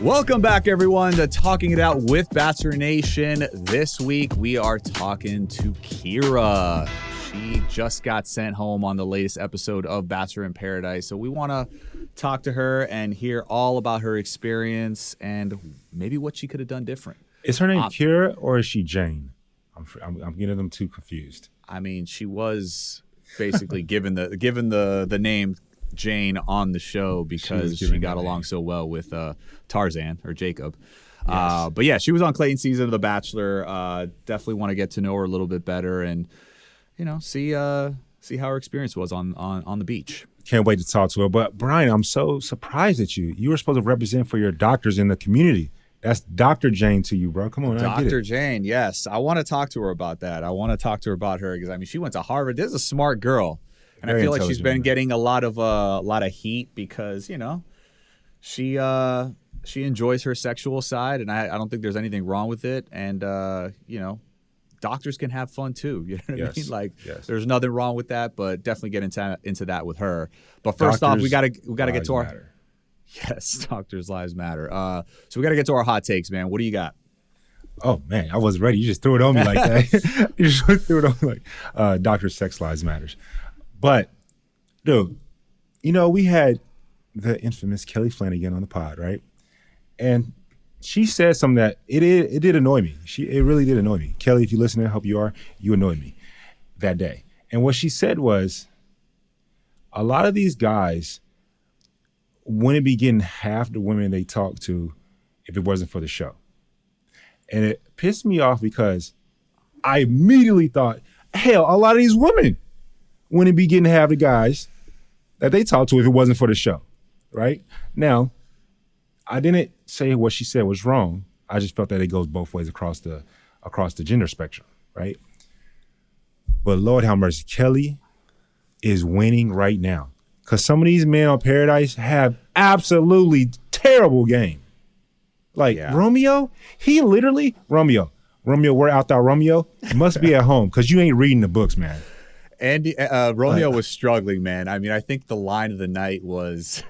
Welcome back, everyone, to Talking It Out with Bachelor Nation. This week, we are talking to Kira. She just got sent home on the latest episode of Bachelor in Paradise. So we want to talk to her and hear all about her experience and maybe what she could have done different. Is her name Kira or is she Jane? I'm getting them too confused. I mean, she was basically given the name Jane on the show because she got along so well with Tarzan or Jacob. Yes. But yeah, she was on Clayton's season of The Bachelor. Definitely want to get to know her a little bit better and, you know, see how her experience was on the beach. Can't wait to talk to her. But Bryan, I'm so surprised at you. You were supposed to represent for your doctors in the community. That's Dr. Jane to you, bro. Come on, Dr. Jane, yes. I want to talk to her about that. I want to talk to her about her because, I mean, she went to Harvard. This is a smart girl. And I feel like she's been getting a lot of heat because, you know, she enjoys her sexual side, and I don't think there's anything wrong with it. And you know, doctors can have fun too. You know what I mean? Like, there's nothing wrong with that, but definitely get into that with her. But first off, we gotta get to our doctors' lives matter. So we gotta get to our hot takes, man. What do you got? Oh man, I wasn't ready. You just threw it on me like that. You just threw it on me like doctors' sex lives matters. But, dude, you know, we had the infamous Kelly Flanagan on the pod, right? And she said something that it did annoy me. It really did annoy me. Kelly, if you listen, I hope you are. You annoyed me that day. And what she said was, a lot of these guys wouldn't be getting half the women they talk to if it wasn't for the show. And it pissed me off because I immediately thought, hell, a lot of these women wouldn't be getting half the guys that they talk to if it wasn't for the show, right? Now, I didn't say what she said was wrong. I just felt that it goes both ways across the gender spectrum, right? But Lord have mercy, Kelly is winning right now because some of these men on Paradise have absolutely terrible game. Like Romeo, he literally, Romeo, where out thou Romeo? Must be at home because you ain't reading the books, man. And Romeo was struggling, man. I mean, I think the line of the night was,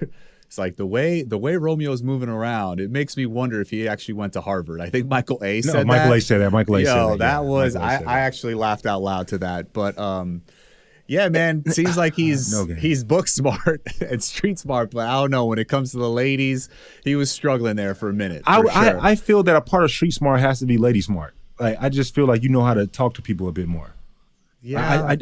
it's like the way Romeo's moving around, it makes me wonder if he actually went to Harvard. I think Michael A. said that. Michael A. said that. Michael A. said that. That was, I actually laughed out loud to that. But yeah, man, it seems like he's book smart and street smart, but I don't know. When it comes to the ladies, he was struggling there for a minute. I feel that a part of street smart has to be lady smart. Like, I just feel like you know how to talk to people a bit more. Yeah,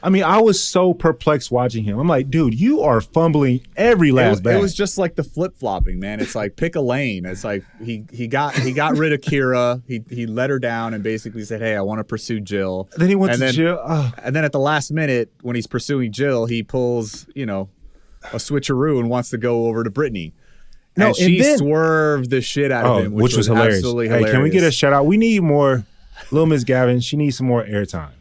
I mean, I was so perplexed watching him. I'm like, dude, you are fumbling every last bag. It was just like the flip flopping, man. It's like pick a lane. It's like he got rid of Kira. He let her down and basically said, "Hey, I want to pursue Jill." Then he went to Jill, and then at the last minute, when he's pursuing Jill, he pulls a switcheroo and wants to go over to Brittany. And she swerved the shit out of him, which was hilarious. Absolutely hilarious. Hey, can we get a shout out? We need more. Little Miss Gavin, she needs some more airtime.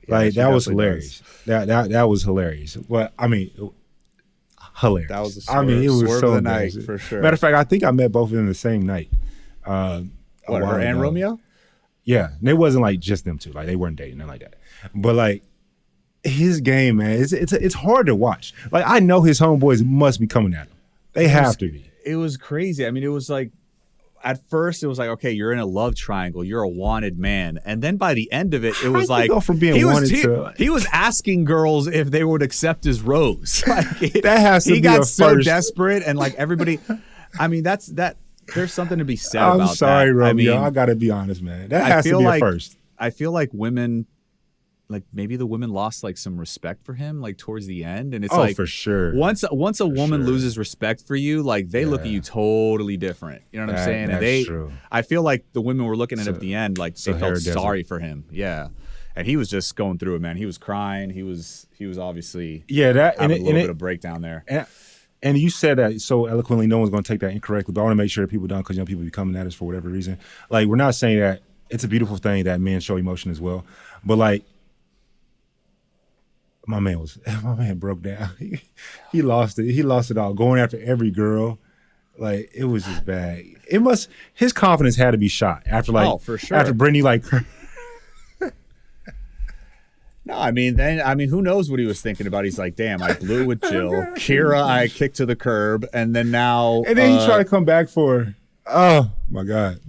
Like, that was hilarious. That was hilarious. But I mean, hilarious. That was it was so nice for sure. Matter of fact, I think I met both of them the same night. Her and Romeo? Yeah, and it wasn't like just them two. Like, they weren't dating, nothing like that. But like, his game, man, it's hard to watch. Like, I know his homeboys must be coming at him. They have to be. It was crazy. I mean, it was like, at first, it was like, okay, you're in a love triangle. You're a wanted man. And then by the end of it, it was like, go from being he was asking girls if they would accept his rose. Like, that has to be he got so desperate, and like everybody, I mean, there's something to be said about that. I'm sorry, Romeo. I got to be honest, man. That has to be a first. I feel like women, like maybe the women lost like some respect for him like towards the end, and it's like for sure. Once a woman loses respect for you, like they look at you totally different. You know what I'm saying? And true. I feel like the women were looking at him at the end like they felt sorry for him. Yeah, and he was just going through it, man. He was crying. He was obviously having a little bit of breakdown there. And you said that so eloquently. No one's going to take that incorrectly, but I want to make sure that people don't, because people be coming at us for whatever reason. Like, we're not saying that it's a beautiful thing that men show emotion as well, but like, my man broke down. He lost it. He lost it all. Going after every girl. Like, it was just bad. His confidence had to be shot after for sure. After Brittany No, I mean, who knows what he was thinking about? He's like, damn, I blew it with Jill. Kira, I kicked to the curb, and then now. And then he tried to come back for Oh my God.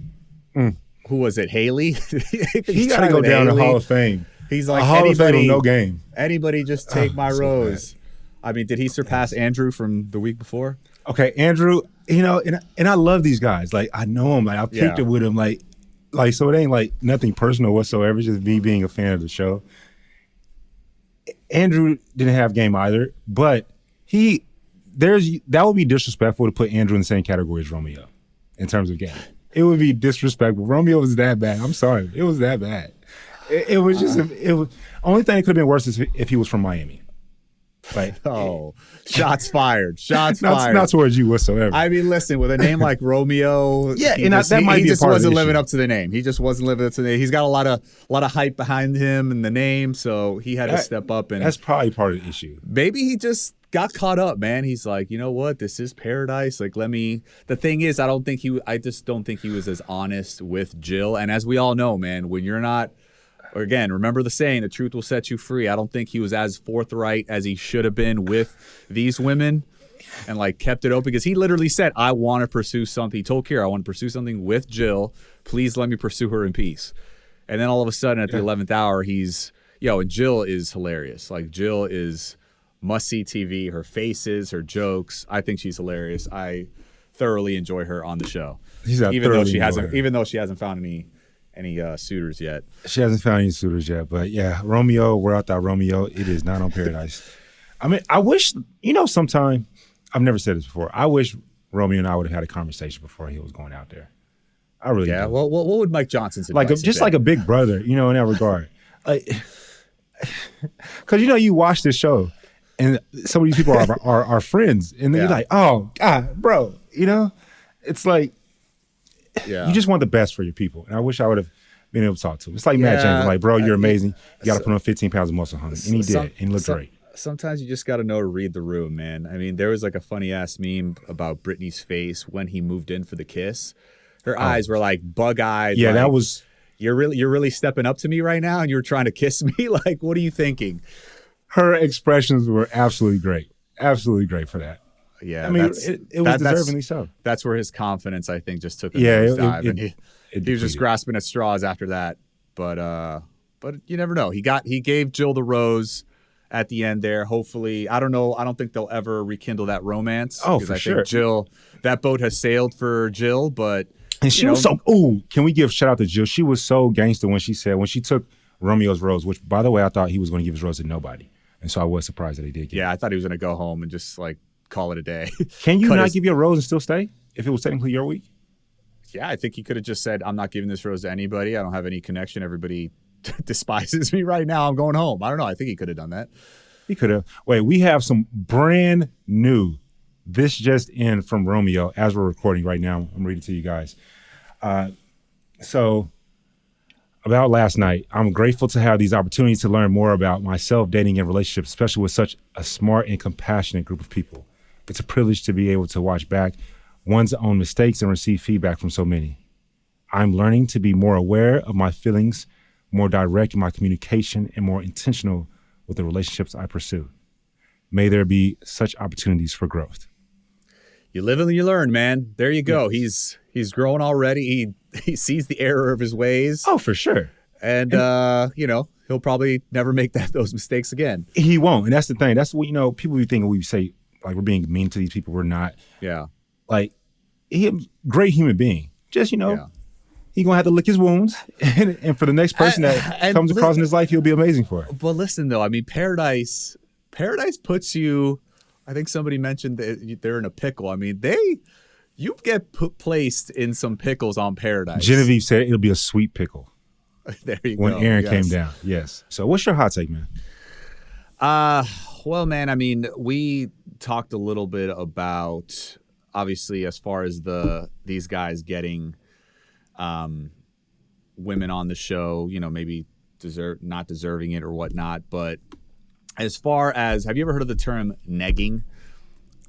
Who was it? Haley? He got to go down in Hall of Fame. He's like, Hall of Fame anybody, with no game. Anybody just take my so rose. bad. I mean, did he surpass Andrew from the week before? Okay, Andrew, you know, and I love these guys. Like, I know him. Like, I picked it with him. Like, so it ain't like nothing personal whatsoever. It's just me being a fan of the show. Andrew didn't have game either, but that would be disrespectful to put Andrew in the same category as Romeo in terms of game. It would be disrespectful. Romeo was that bad. I'm sorry. It was that bad. It was just, it was, only thing that could have been worse is if he was from Miami. Like, shots fired. Shots fired. Not towards you whatsoever. I mean, listen, with a name like Romeo, that might be a part of the issue. He just wasn't living up to the name. He just wasn't living up to the name. He's got a lot of hype behind him and the name, so he had to step up. And that's probably part of the issue. Maybe he just got caught up, man. He's like, you know what? This is paradise. Like, the thing is, I just don't think he was as honest with Jill. And as we all know, man, when you're not, or again, remember the saying, the truth will set you free. I don't think he was as forthright as he should have been with these women and like kept it open, because he literally said, I want to pursue something. He told Kira, I want to pursue something with Jill. Please let me pursue her in peace. And then all of a sudden at the 11th hour, and Jill is hilarious. Like, Jill is must-see TV. Her faces, her jokes. I think she's hilarious. I thoroughly enjoy her on the show. Even though she hasn't found any suitors yet. She hasn't found any suitors yet, but yeah, Romeo, we're out that Romeo. It is not on Paradise. I mean, I wish, sometime, I've never said this before, I wish Romeo and I would have had a conversation before he was going out there. I really do. Well, what would Mike Johnson's advice have been? Like a big brother, in that regard. Like, because, you watch this show and some of these people are friends, and then you're like, oh, God, bro, it's like, you just want the best for your people. And I wish I would have been able to talk to him. It's like Matt James, like, bro, you're amazing. You got to put on 15 pounds of muscle, honey. And he did, and he looked great. Sometimes you just got to know to read the room, man. I mean, there was like a funny-ass meme about Britney's face when he moved in for the kiss. Her eyes were like bug-eyed. Yeah, like, that was... You're really stepping up to me right now, and you're trying to kiss me? Like, what are you thinking? Her expressions were absolutely great. Absolutely great for that. Yeah, I mean, it was deservingly so. That's where his confidence, I think, just took a nosedive, and he was just grasping at straws after that. But you never know. He gave Jill the rose at the end there. Hopefully, I don't know. I don't think they'll ever rekindle that romance. Oh, for sure. Think Jill, that boat has sailed for Jill, but and she was so. Ooh, can we give shout out to Jill? She was so gangster when she took Romeo's rose. Which, by the way, I thought he was going to give his rose to nobody, and so I was surprised that he did. I thought he was going to go home and just like call it a day. Can you not give your rose and still stay if it was technically your week? Yeah, I think he could have just said, I'm not giving this rose to anybody. I don't have any connection. Everybody despises me right now. I'm going home. I don't know. I think he could have done that. He could have. Wait, we have some brand new, this just in from Romeo as we're recording right now. I'm reading to you guys. So about last night, I'm grateful to have these opportunities to learn more about myself, dating, and relationships, especially with such a smart and compassionate group of people. It's a privilege to be able to watch back one's own mistakes and receive feedback from so many. I'm learning to be more aware of my feelings, more direct in my communication, and more intentional with the relationships I pursue. May there be such opportunities for growth. You live and you learn, man. There you go. Yes. He's growing already. He sees the error of his ways. Oh, for sure. And he'll probably never make those mistakes again. He won't. And that's the thing. That's what, people be thinking we say, like, we're being mean to these people. We're not. Yeah. Like, he's a great human being. Just, he's going to have to lick his wounds. And for the next person that comes across in his life, he'll be amazing for it. But listen, though, I mean, Paradise puts you, I think somebody mentioned that they're in a pickle. I mean, you get placed in some pickles on Paradise. Genevieve said it'll be a sweet pickle. There you go. When Aaron came down. Yes. So what's your hot take, man? Well, man, I mean, we talked a little bit about, obviously, as far as these guys getting women on the show, maybe not deserving it or whatnot. But as far as, have you ever heard of the term negging?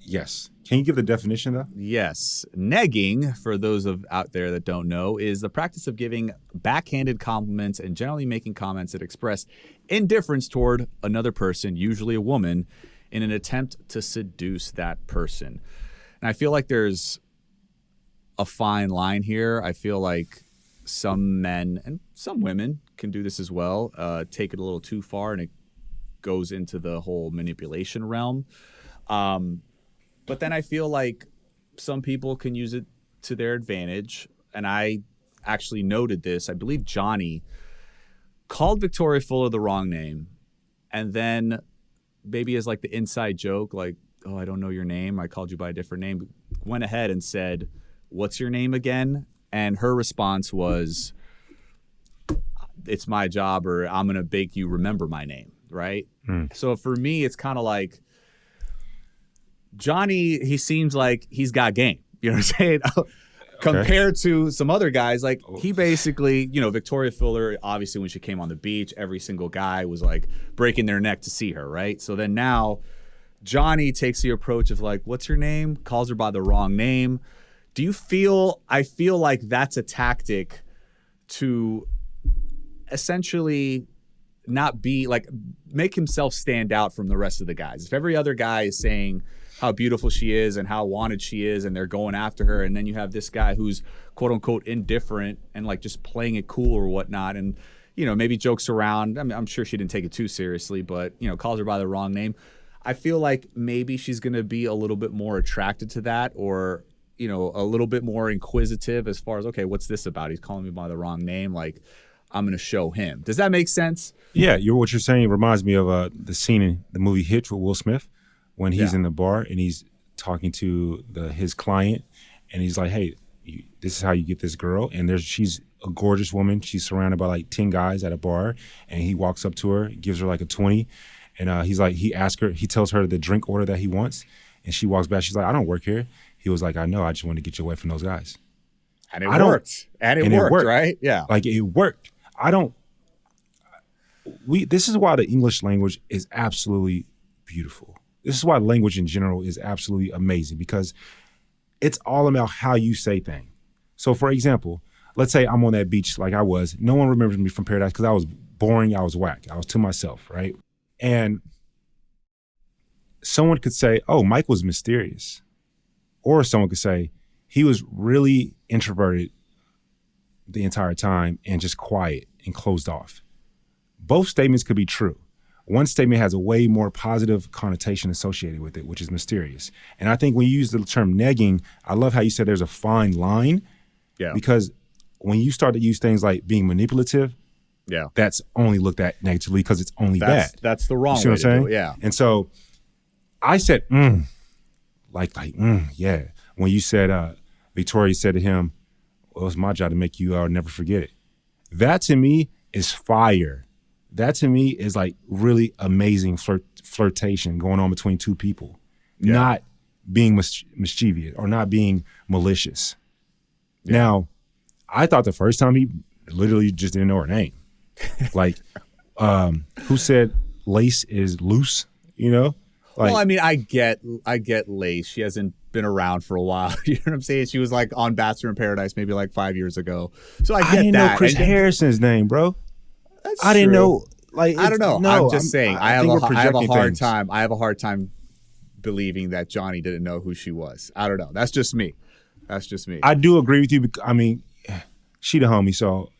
Yes. Can you give the definition, though? Yes. Negging, for those out there that don't know, is the practice of giving backhanded compliments and generally making comments that express indifference toward another person, usually a woman, in an attempt to seduce that person. And I feel like there's a fine line here. I feel like some men and some women can do this as well, take it a little too far, and it goes into the whole manipulation realm. But then I feel like some people can use it to their advantage. And I actually noted this. I believe Johnny called Victoria Fuller the wrong name. And then maybe as like the inside joke, like, oh, I don't know your name. I called you by a different name. Went ahead and said, what's your name again? And her response was, it's my job, or I'm going to make you remember my name. Right. So for me, it's kind of like Johnny, he seems like he's got game. You know what I'm saying? Compared to some other guys, like he basically, you know, Victoria Fuller, obviously when she came on the beach, every single guy was like breaking their neck to see her, right? So then now Johnny takes the approach of like, what's your name? Calls her by the wrong name. Do you feel, I feel like that's a tactic to essentially not be like, make himself stand out from the rest of the guys. If every other guy is saying how beautiful she is and how wanted she is, and they're going after her, and then you have this guy who's quote unquote indifferent and like just playing it cool or whatnot, and you know, maybe jokes around. I mean, I'm sure she didn't take it too seriously, but you know, calls her by the wrong name. I feel like maybe she's going to be a little bit more attracted to that, or you know, a little bit more inquisitive as far as, okay, what's this about? He's calling me by the wrong name. Like, I'm going to show him. Does that make sense? Yeah, what you're saying reminds me of the scene in the movie Hitch with Will Smith when he's in the bar and he's talking to his client, and he's like, hey, this is how you get this girl. And she's a gorgeous woman. She's surrounded by like 10 guys at a bar, and he walks up to her, gives her like a 20. And he's like, he tells her the drink order that he wants. And she walks back. She's like, I don't work here. He was like, I know. I just wanted to get you away from those guys. And it worked. And it worked, right? Yeah. Like it worked. This is why the English language is absolutely beautiful. This is why language in general is absolutely amazing, because it's all about how you say things. So for example, let's say I'm on that beach like I was. No one remembers me from Paradise because I was boring. I was whack. I was to myself, right? And someone could say, oh, Mike was mysterious. Or someone could say, he was really introverted the entire time and just quiet and closed off. Both statements could be true. One statement has a way more positive connotation associated with it, which is mysterious. And I think when you use the term negging, I love how you said there's a fine line. Yeah. Because when you start to use things like being manipulative, that's only looked at negatively because it's only bad. That's the wrong way to do it, yeah. And so I said, yeah. When you said, Victoria said to him, well, it's my job to make you never forget it. That to me is fire. That to me is like really amazing flirtation going on between two people, not being mischievous or not being malicious. Yeah. Now, I thought the first time he literally just didn't know her name. Like, who said Lace is loose, you know? Like, well, I mean, I get Lace. She hasn't been around for a while. You know what I'm saying? She was like on Bachelor in Paradise maybe like 5 years ago. So I didn't know Chris Harrison's name, bro. I didn't know. Like, I don't know. No, I'm just saying. I have a hard time believing that Johnny didn't know who she was. I don't know. That's just me. I do agree with you. I mean, she the homie, so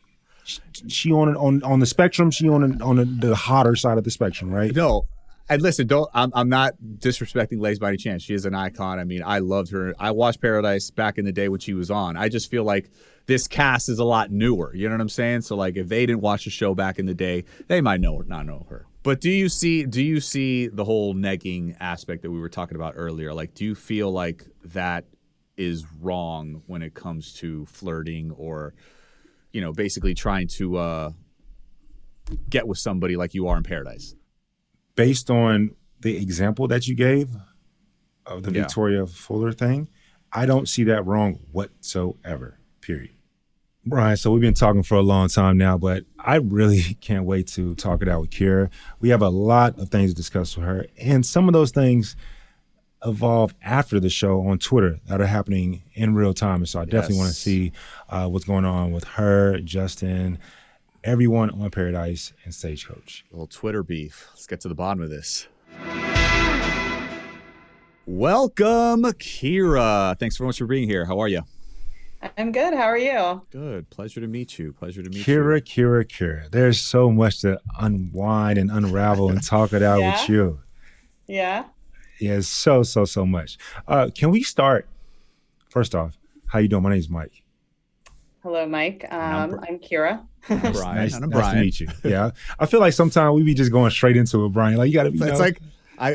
she on the spectrum. She on the hotter side of the spectrum, right? No. And listen, I'm not disrespecting Lace by any chance. She is an icon. I mean, I loved her. I watched Paradise back in the day when she was on. I just feel like this cast is a lot newer. You know what I'm saying? So like, if they didn't watch the show back in the day, they might not know her. But do you see the whole negging aspect that we were talking about earlier? Like, do you feel like that is wrong when it comes to flirting or, you know, basically trying to get with somebody like you are in Paradise? Based on the example that you gave of the Victoria Fuller thing, I don't see that wrong whatsoever, period. Bryan, so we've been talking for a long time now, but I really can't wait to talk it out with Kira. We have a lot of things to discuss with her, and some of those things evolve after the show on Twitter that are happening in real time. And so I definitely want to see what's going on with her, Justin, everyone on Paradise and Stagecoach. A little Twitter beef. Let's get to the bottom of this. Welcome, Kira. Thanks so much for being here. How are you? I'm good. How are you? Good. Pleasure to meet you. Pleasure to meet you. Kira. There's so much to unwind and unravel and talk it out with Yeah. you. Yeah. Yeah, so much. Can we start first off? How you doing? My name's Mike. Hello, Mike. And I'm Kira. and I'm Bryan. And I'm Nice to Bryan. meet you. Yeah, I feel like sometimes we be just going straight into it, Bryan. Like you gotta be. It's like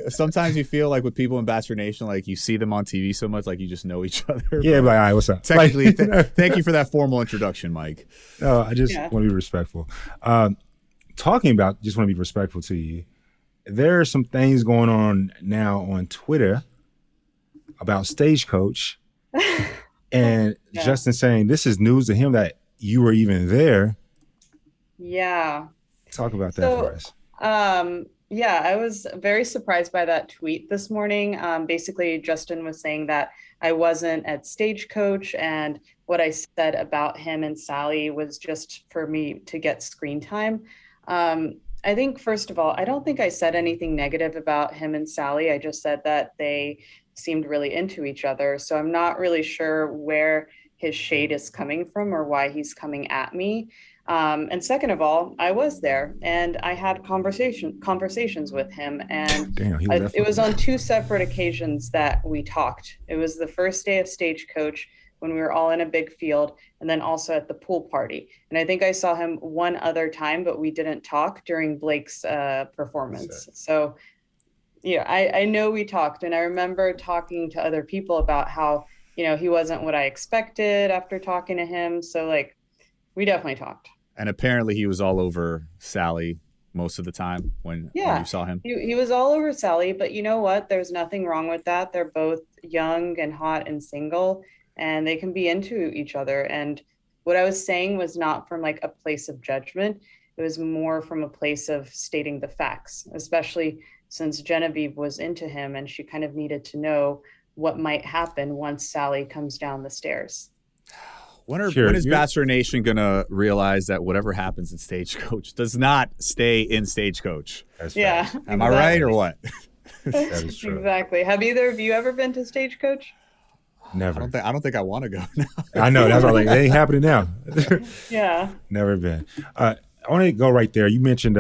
sometimes you feel like with people in Bachelor Nation, like you see them on TV so much, like you just know each other. Yeah, but, like, all right, what's up? Technically, thank you for that formal introduction, Mike. No, I just want to be respectful. Talking about just want to be respectful to you. There are some things going on now on Twitter about Stagecoach, and Justin saying this is news to him that you were even there. Yeah. Talk about that for us. Yeah, I was very surprised by that tweet this morning. Basically, Justin was saying that I wasn't at Stagecoach, and what I said about him and Sally was just for me to get screen time. I think, first of all, I don't think I said anything negative about him and Sally. I just said that they seemed really into each other. So I'm not really sure where his shade is coming from or why he's coming at me. And second of all, I was there and I had conversations with him, and Damn, it was on two separate occasions that we talked. It was the first day of Stagecoach when we were all in a big field, and then also at the pool party. And I think I saw him one other time, but we didn't talk during Blake's performance. So yeah, I know we talked, and I remember talking to other people about how, he wasn't what I expected after talking to him. So like, we definitely talked. And apparently he was all over Sally most of the time when you saw him. He was all over Sally, but you know what? There's nothing wrong with that. They're both young and hot and single, and they can be into each other. And what I was saying was not from like a place of judgment. It was more from a place of stating the facts, especially since Genevieve was into him and she kind of needed to know what might happen once Sally comes down the stairs. When is Bachelor Nation going to realize that whatever happens in Stagecoach does not stay in Stagecoach? Yeah. Am I right or what? That is true. Exactly. Have either of you ever been to Stagecoach? Never. I don't think I want to go now. I know. That's why like, it ain't happening now. Yeah. Never been. I want to go right there. You mentioned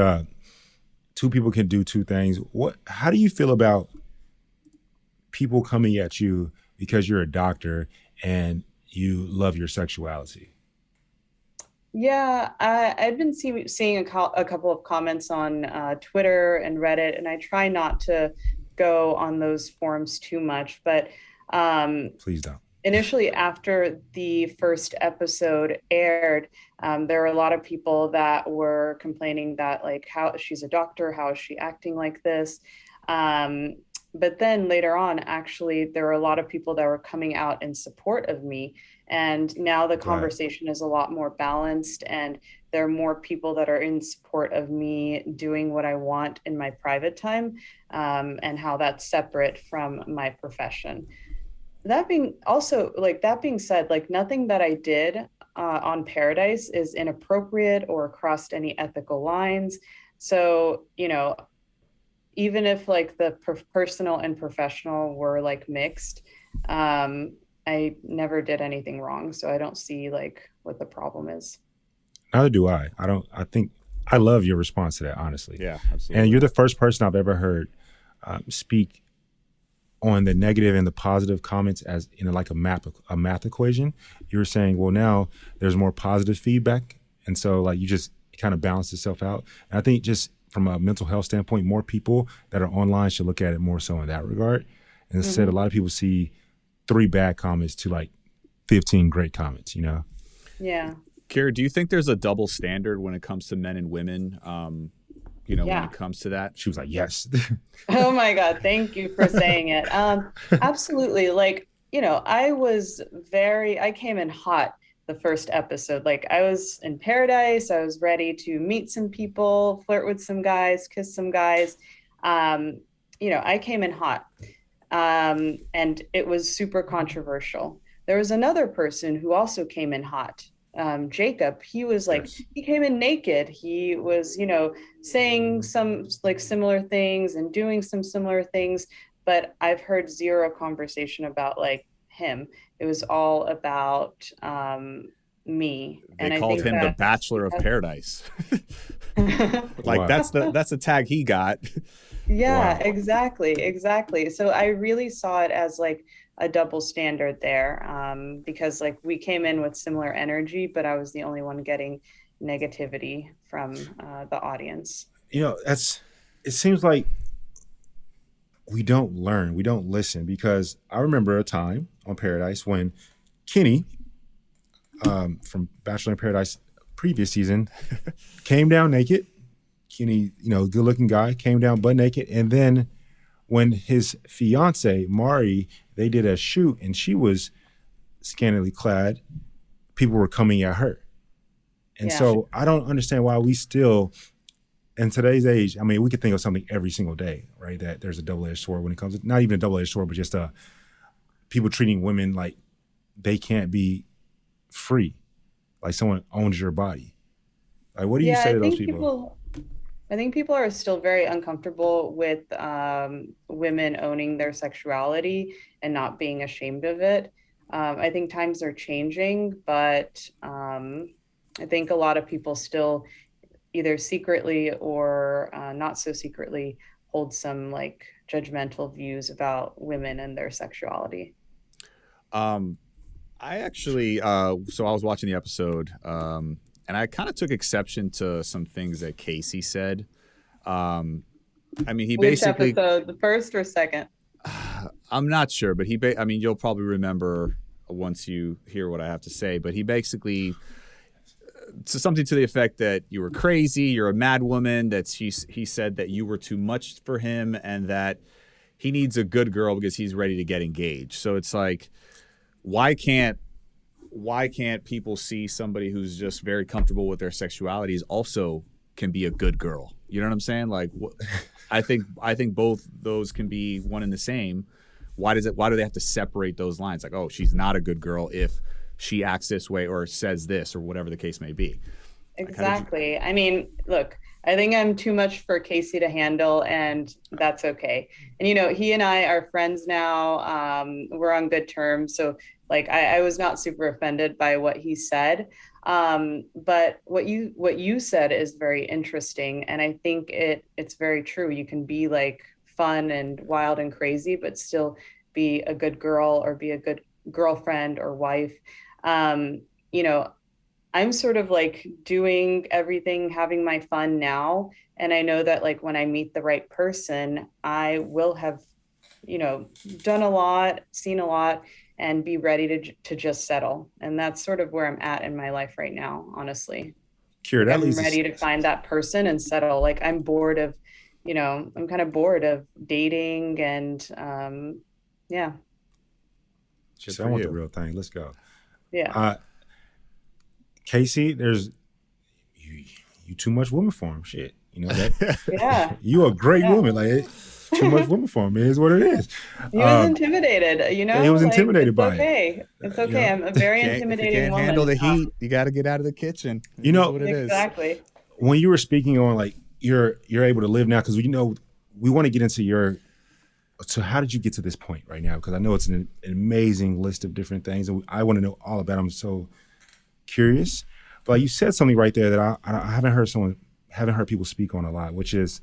two people can do two things. How do you feel about people coming at you because you're a doctor and you love your sexuality? Yeah, I've been seeing a couple of comments on Twitter and Reddit, and I try not to go on those forums too much, but please don't. Initially, after the first episode aired, there were a lot of people that were complaining that, like, how she's a doctor, how is she acting like this? But then later on, actually, there were a lot of people that were coming out in support of me. And now the conversation is a lot more balanced, and there are more people that are in support of me doing what I want in my private time, and how that's separate from my profession. That being said, like, nothing that I did on Paradise is inappropriate or crossed any ethical lines. So, even if like the personal and professional were like mixed, I never did anything wrong. So I don't see like what the problem is. Neither do I. I think I love your response to that, honestly. Yeah, absolutely. And you're the first person I've ever heard speak on the negative and the positive comments as in like a math equation. You were saying, well, now there's more positive feedback. And so like you just kind of balance itself out. And I think just from a mental health standpoint, more people that are online should look at it more so in that regard. And instead, a lot of people see 3 bad comments to like 15 great comments, Yeah. Kira, do you think there's a double standard when it comes to men and women? When it comes to that? She was like, yes. Oh my God. Thank you for saying it. Absolutely. Like, I came in hot the first episode. Like, I was in Paradise. I was ready to meet some people, flirt with some guys, kiss some guys. I came in hot. And it was super controversial. There was another person who also came in hot. Jacob, he was like, he came in naked. He was, saying some like similar things and doing some similar things, but I've heard zero conversation about like him. It was all about me. They And I called think him the Bachelor of Paradise. Like Wow. that's the tag he got. Yeah, Wow. exactly. So I really saw it as like a double standard there, because like we came in with similar energy, but I was the only one getting negativity from the audience. It seems like we don't learn, we don't listen, because I remember a time on Paradise when Kenny, from Bachelor in Paradise previous season, came down naked. Kenny, good looking guy, came down butt naked. And then when his fiance, Mari, they did a shoot and she was scantily clad, people were coming at her. And so I don't understand why we still, in today's age, I mean, we could think of something every single day, right? That there's a double-edged sword when it comes to, not even a double-edged sword, but just people treating women like they can't be free, like someone owns your body. Like, what do you say to those people? I think people are still very uncomfortable with women owning their sexuality and not being ashamed of it. I think times are changing, but I think a lot of people still either secretly or not so secretly hold some like judgmental views about women and their sexuality. I actually, so I was watching the episode, and I kind of took exception to some things that Casey said. I mean, he Which basically, episode, the first or second? I'm not sure, but I mean, you'll probably remember once you hear what I have to say, but he basically, something to the effect that you were crazy, you're a mad woman, that he said that you were too much for him and that he needs a good girl because he's ready to get engaged. So it's like, why can't people see somebody who's just very comfortable with their sexualities also can be a good girl? You know what I'm saying? Like, I think both those can be one and the same. Why do they have to separate those lines? Like, oh, she's not a good girl if she acts this way or says this or whatever the case may be. Exactly. I mean, look, I think I'm too much for Casey to handle, and that's okay. And, he and I are friends now. We're on good terms. So like, I was not super offended by what he said. But what you said is very interesting. And I think it's very true. You can be like fun and wild and crazy, but still be a good girl or be a good girlfriend or wife. I'm sort of like doing everything, having my fun now. And I know that like when I meet the right person, I will have, done a lot, seen a lot, and be ready to just settle. And that's sort of where I'm at in my life right now, honestly. Kira, I'm ready to find that person and settle. Like I'm bored of, I'm kind of bored of dating and yeah. I want the real thing. Let's go. Yeah. Casey, there's you too much woman for him. Shit, that. Yeah. You a great woman. Like too much woman for him. It is what it is. He was intimidated. He was intimidated by it. It's okay. I'm a very intimidating if you can't woman. Handle the heat. You got to get out of the kitchen. What it exactly. is. When you were speaking on like you're able to live now, because we want to get into so how did you get to this point right now? Because I know it's an amazing list of different things, and I want to know all about them. So curious, but you said something right there that I haven't heard people speak on a lot, which is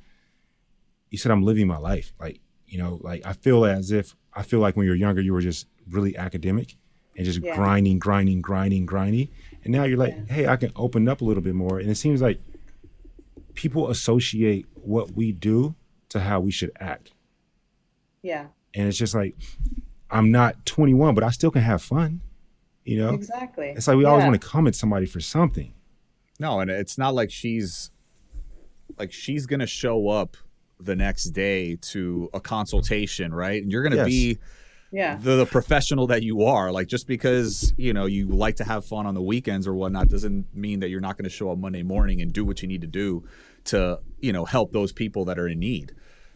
you said I'm living my life. Like I feel like when you're younger you were just really academic and just grinding, and now you're like, hey, I can open up a little bit more. And it seems like people associate what we do to how we should act. Yeah. And it's just like, I'm not 21, but I still can have fun. Exactly. It's like we always want to come at somebody for something. No, and it's not like she's gonna show up the next day to a consultation, right? And you're gonna be the professional that you are. Like just because you like to have fun on the weekends or whatnot doesn't mean that you're not going to show up Monday morning and do what you need to do to help those people that are in need.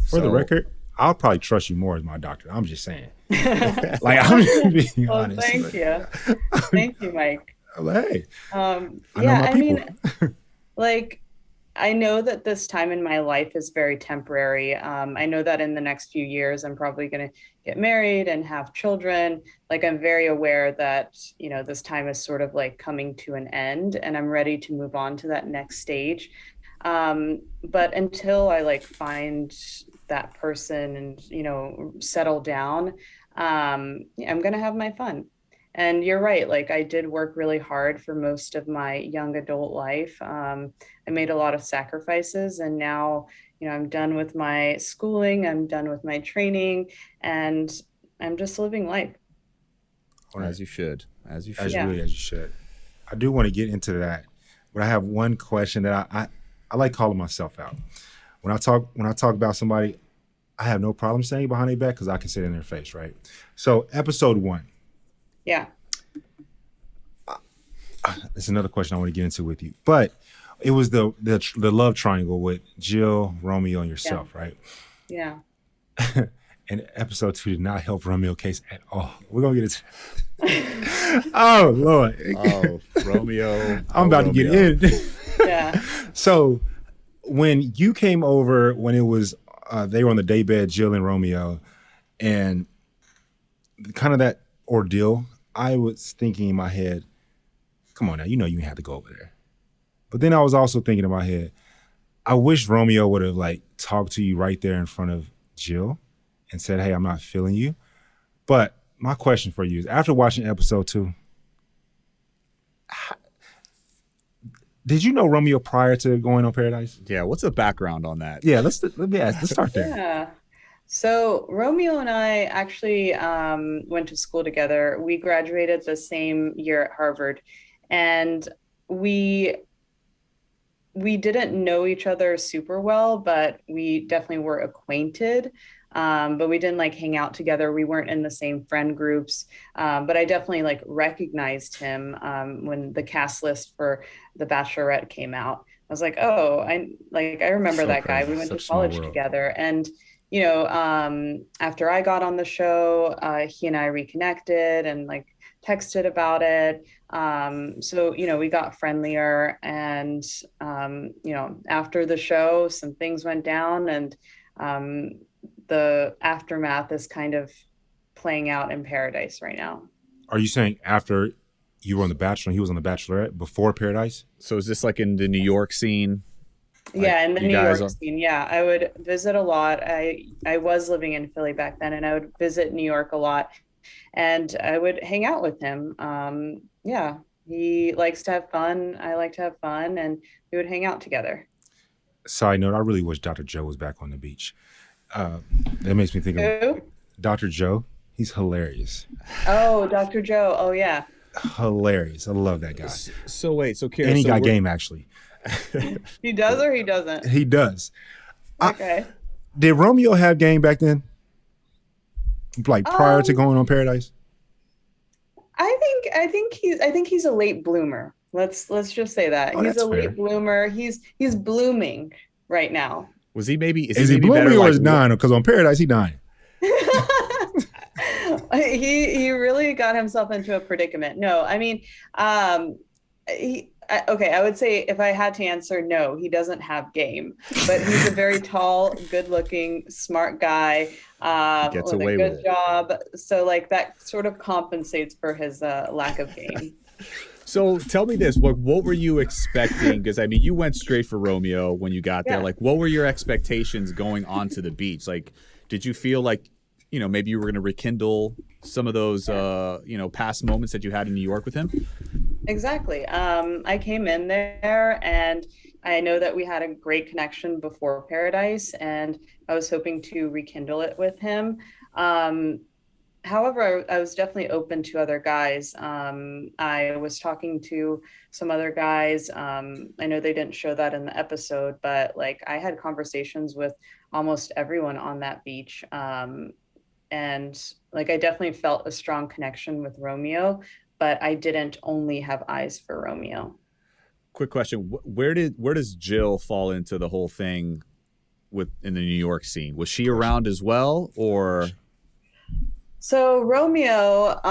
For the record, I'll probably trust you more as my doctor. I'm just saying. Like I'm just being honest. Thank you. Thank you, Mike. Hey. I mean, like I know that this time in my life is very temporary. I know that in the next few years, I'm probably going to get married and have children. Like, I'm very aware that, this time is sort of like coming to an end, and I'm ready to move on to that next stage. But until I like find that person and, settle down, I'm going to have my fun. And you're right. Like, I did work really hard for most of my young adult life. I made a lot of sacrifices, and now, I'm done with my schooling. I'm done with my training, and I'm just living life. As you should. As you should. I do want to get into that, but I have one question that I like calling myself out. When I talk about somebody, I have no problem saying behind their back because I can say it in their face, right? So episode 1. Yeah. It's another question I want to get into with you, but it was the love triangle with Jill, Romeo, and yourself, right? Yeah. And episode 2 did not help Romeo's case at all. We're gonna get it. Oh Lord. Oh, Romeo. I'm about Romeo. to get in. Yeah. So when you came over, when it was they were on the daybed, Jill and Romeo, and kind of that ordeal, I was thinking in my head, come on now, you have to go over there. But then I was also thinking in my head, I wish Romeo would have like talked to you right there in front of Jill and said, hey, I'm not feeling you. But my question for you is, after watching episode 2, did you know Romeo prior to going on Paradise? Yeah, what's the background on that? Yeah, let's start there. Yeah. So Romeo and I actually went to school together. We graduated the same year at Harvard, and we didn't know each other super well, but we definitely were acquainted. But we didn't like hang out together. We weren't in the same friend groups. But I definitely like recognized him when the cast list for The Bachelorette came out. I was like, oh, I remember so that guy. We went to college together. And, after I got on the show, he and I reconnected and like texted about it. So, we got friendlier, and, after the show, some things went down, and the aftermath is kind of playing out in Paradise right now. Are you saying after you were on The Bachelor and he was on The Bachelorette, before Paradise? So is this like in the New York scene? Yeah, in the New York scene. Yeah, I would visit a lot. I was living in Philly back then, and I would visit New York a lot, and I would hang out with him. Yeah, he likes to have fun. I like to have fun, and we would hang out together. Side note, I really wish Dr. Joe was back on the beach. That makes me think of Dr. Joe. He's hilarious. Oh, Dr. Joe. Oh, yeah. Hilarious. I love that guy. So wait, so Kara, and he got game, actually. He does or he doesn't? He does. Okay. Did Romeo have game back then? Like prior to going on Paradise? I think he's a late bloomer. Let's just say that. He's a late bloomer. He's blooming right now. Was he maybe? Is he blooming or is dying? Because on Paradise he dying. He really got himself into a predicament. No, I mean, okay, I would say if I had to answer, no, he doesn't have game, but he's a very tall, good-looking, smart guy. Gets with away a good with job. So like that sort of compensates for his lack of game. So tell me this, what were you expecting? Because I mean, you went straight for Romeo when you got there. Like, what were your expectations going onto the beach? Like, did you feel like, maybe you were going to rekindle some of those, past moments that you had in New York with him? Exactly. I came in there, and I know that we had a great connection before Paradise, and I was hoping to rekindle it with him. However, I was definitely open to other guys. I was talking to some other guys. I know they didn't show that in the episode, but like I had conversations with almost everyone on that beach. And like I definitely felt a strong connection with Romeo, but I didn't only have eyes for Romeo. Quick question. Where does Jill fall into the whole thing in the New York scene? Was she around as well, or? So Romeo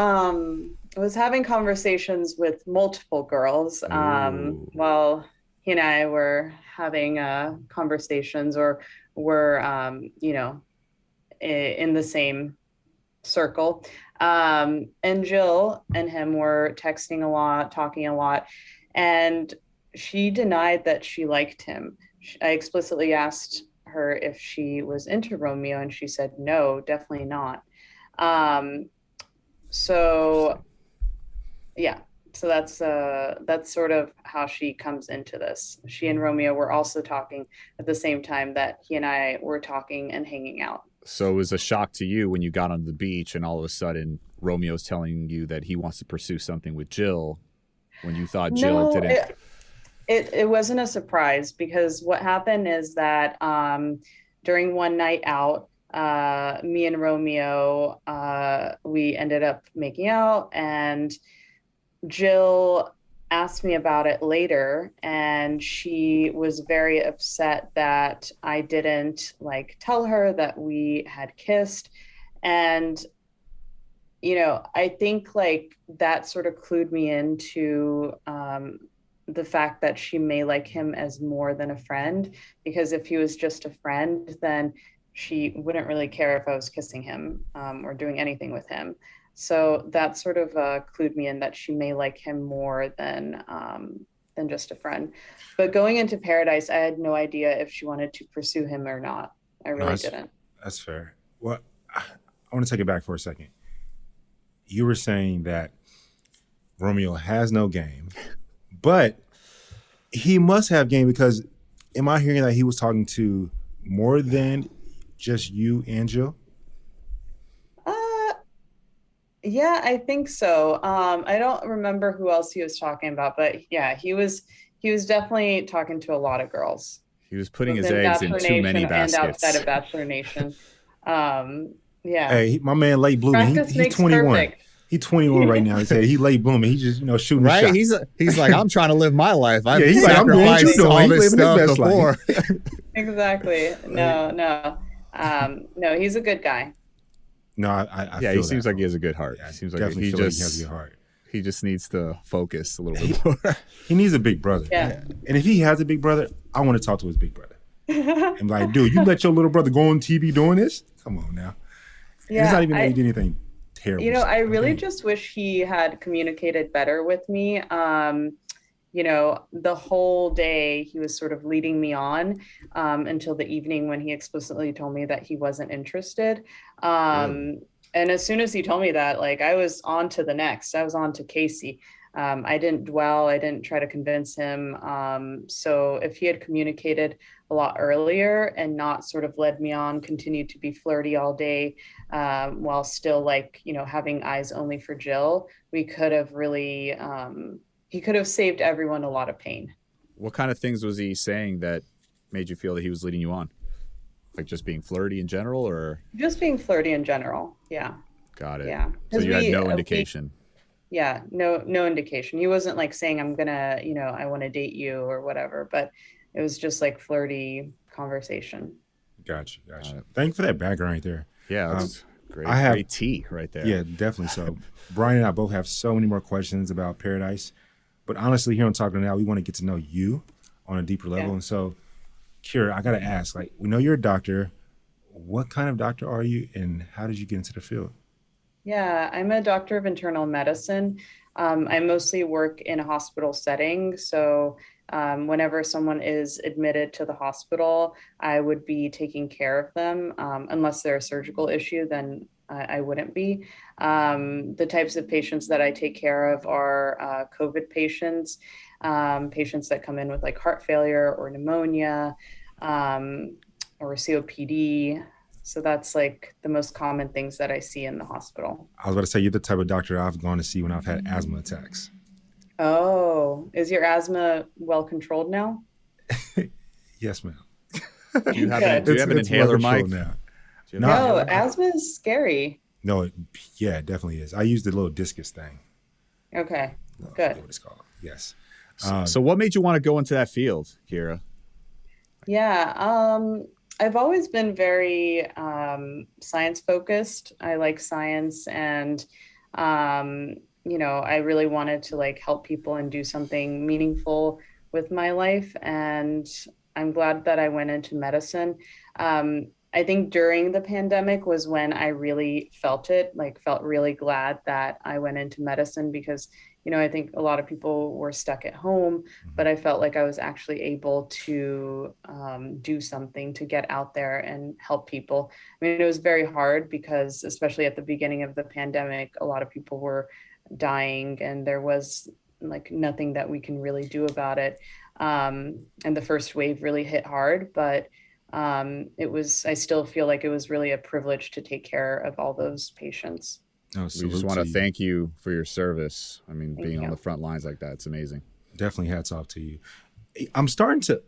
was having conversations with multiple girls while he and I were having conversations, or were, in the same circle. And Jill and him were texting a lot, talking a lot, and she denied that she liked him. I explicitly asked her if she was into Romeo, and she said, no, definitely not. So yeah, so that's sort of how she comes into this. She and Romeo were also talking at the same time that he and I were talking and hanging out. So it was a shock to you when you got on the beach and all of a sudden Romeo's telling you that he wants to pursue something with Jill, when you thought Jill didn't. It wasn't a surprise, because what happened is that during one night out, me and Romeo, we ended up making out, and Jill asked me about it later, and she was very upset that I didn't like tell her that we had kissed. And I think like that sort of clued me into the fact that she may like him as more than a friend, because if he was just a friend, then she wouldn't really care if I was kissing him or doing anything with him. So that sort of clued me in that she may like him more than just a friend. But going into Paradise, I had no idea if she wanted to pursue him or not. I really didn't. That's fair. Well, I want to take it back for a second. You were saying that Romeo has no game, but he must have game, because am I hearing that he was talking to more than just you and Jill? Yeah, I think so. I don't remember who else he was talking about, but yeah, he was definitely talking to a lot of girls. He was putting his eggs in too many baskets. And outside of Bachelor Nation. Yeah. Hey, my man late blooming. He's 21. Perfect. He's 21 right now. He said he late blooming. He just shooting right. Shots. He's like, I'm trying to live my life. I've he's like, I'm doing what you doing. All this stuff before. Exactly. No. He's a good guy. No, I yeah, he seems like he has a good heart. Yeah, he seems like he has a good heart. He just needs to focus a little bit more. He needs a big brother. Yeah. And if he has a big brother, I want to talk to his big brother. I'm like, dude, you let your little brother go on TV doing this? Come on now. Yeah, it's not even that he did anything terrible. I really just wish he had communicated better with me. The whole day he was sort of leading me on until the evening when he explicitly told me that he wasn't interested. And as soon as he told me that, like, I was on to the next. I was on to Casey. I didn't dwell. I didn't try to convince him. So if he had communicated a lot earlier and not sort of led me on, continued to be flirty all day, while still having eyes only for Jill, we could have really, he could have saved everyone a lot of pain. What kind of things was he saying that made you feel that he was leading you on? Like just being flirty in general, or? Just being flirty in general. Yeah. Got it. Yeah. So you had no indication. No indication. He wasn't like saying, I'm gonna, I want to date you or whatever, but it was just like flirty conversation. Gotcha. Thank you for that background right there. Yeah, that's great. Great tea right there. Yeah, definitely so. Bryan and I both have so many more questions about Paradise, but honestly, here on Talking Now, we want to get to know you on a deeper level. And so, Kira, I got to ask, we know you're a doctor. What kind of doctor are you, and how did you get into the field? Yeah, I'm a doctor of internal medicine. I mostly work in a hospital setting. So whenever someone is admitted to the hospital, I would be taking care of them. Unless they're a surgical issue, then I wouldn't be. The types of patients that I take care of are COVID patients, patients that come in with like heart failure or pneumonia, or COPD. So that's like the most common things that I see in the hospital. I was about to say, you're the type of doctor I've gone to see when I've had asthma attacks. Oh, is your asthma well controlled now? Yes, ma'am. Do you have an inhaler, Mike? Now. No, asthma is scary. No, it definitely is. I use the little discus thing. Okay, good. What it's called. Yes. So what made you want to go into that field, Kira? Yeah, I've always been very science focused. I like science, and I really wanted to like help people and do something meaningful with my life, and I'm glad that I went into medicine. I think during the pandemic was when I really felt it, like felt really glad that I went into medicine because, I think a lot of people were stuck at home, but I felt like I was actually able to do something to get out there and help people. I mean, it was very hard because, especially at the beginning of the pandemic, a lot of people were dying and there was like nothing that we can really do about it. And the first wave really hit hard, but I still feel like it was really a privilege to take care of all those patients. No, We just want to thank you for your service. I mean, being on the front lines like that, it's amazing. Definitely hats off to you. I'm starting to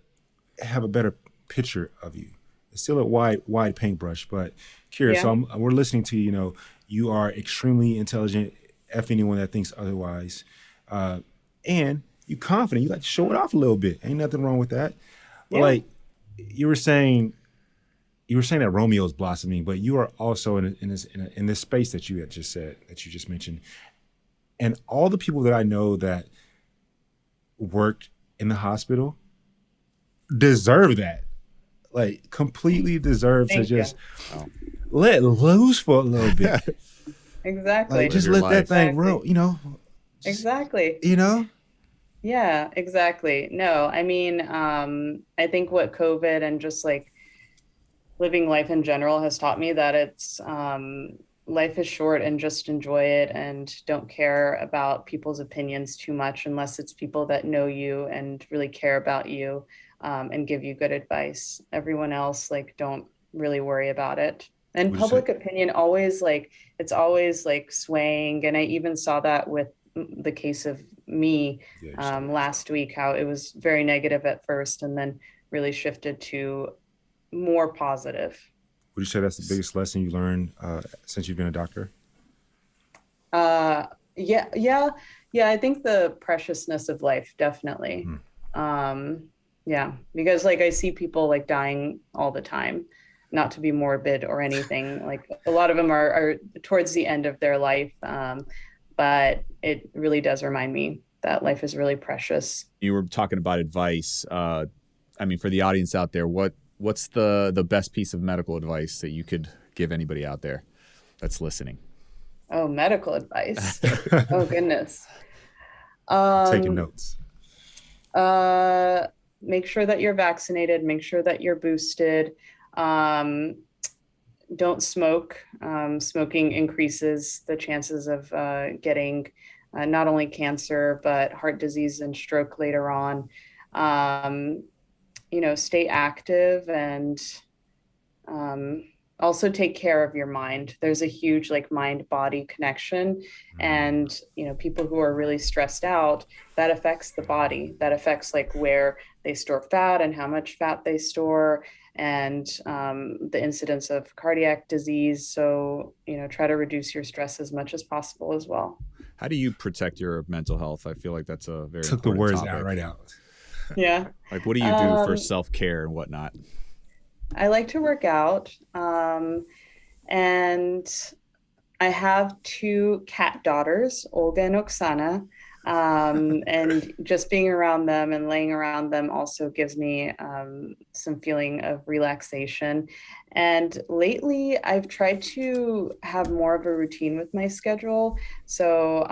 have a better picture of you. It's still a wide paintbrush, but curious. Yeah. So we're listening to you. You are extremely intelligent. F anyone that thinks otherwise, and you confident. You like to show it off a little bit. Ain't nothing wrong with that. But like you were saying that Romeo's blossoming, but you are also in this space that you had just said, that you just mentioned, and all the people that I know that worked in the hospital deserve that. Like completely deserve to just let loose for a little bit. Exactly. Like just let that thing roll, Exactly. Yeah, exactly. No, I mean, I think what COVID and just like living life in general has taught me that it's life is short and just enjoy it and don't care about people's opinions too much unless it's people that know you and really care about you and give you good advice. Everyone else, like, don't really worry about it. And public opinion always it's always like swaying. And I even saw that with the case of me last week, how it was very negative at first and then really shifted to more positive. Would you say that's the biggest lesson you learned since you've been a doctor? Yeah. I think the preciousness of life, definitely. Yeah, because like I see people like dying all the time, not to be morbid or anything. Like a lot of them are towards the end of their life, but it really does remind me that life is really precious. You were talking about advice. I mean, for the audience out there, what's the best piece of medical advice that you could give anybody out there that's listening? Oh, medical advice. Oh, goodness. Taking notes. Make sure that you're vaccinated. Make sure that you're boosted. Don't smoke. Smoking increases the chances of getting not only cancer, but heart disease and stroke later on. Stay active and also take care of your mind. There's a huge like mind-body connection. And, people who are really stressed out, that affects the body. That affects like where they store fat and how much fat they store and the incidence of cardiac disease. So, try to reduce your stress as much as possible as well. How do you protect your mental health? I feel like that's a very took the words topic. right out. Yeah. Like, what do you do for self-care and whatnot? I like to work out. And I have 2 cat daughters, Olga and Oksana. And just being around them and laying around them also gives me some feeling of relaxation. And lately, I've tried to have more of a routine with my schedule. So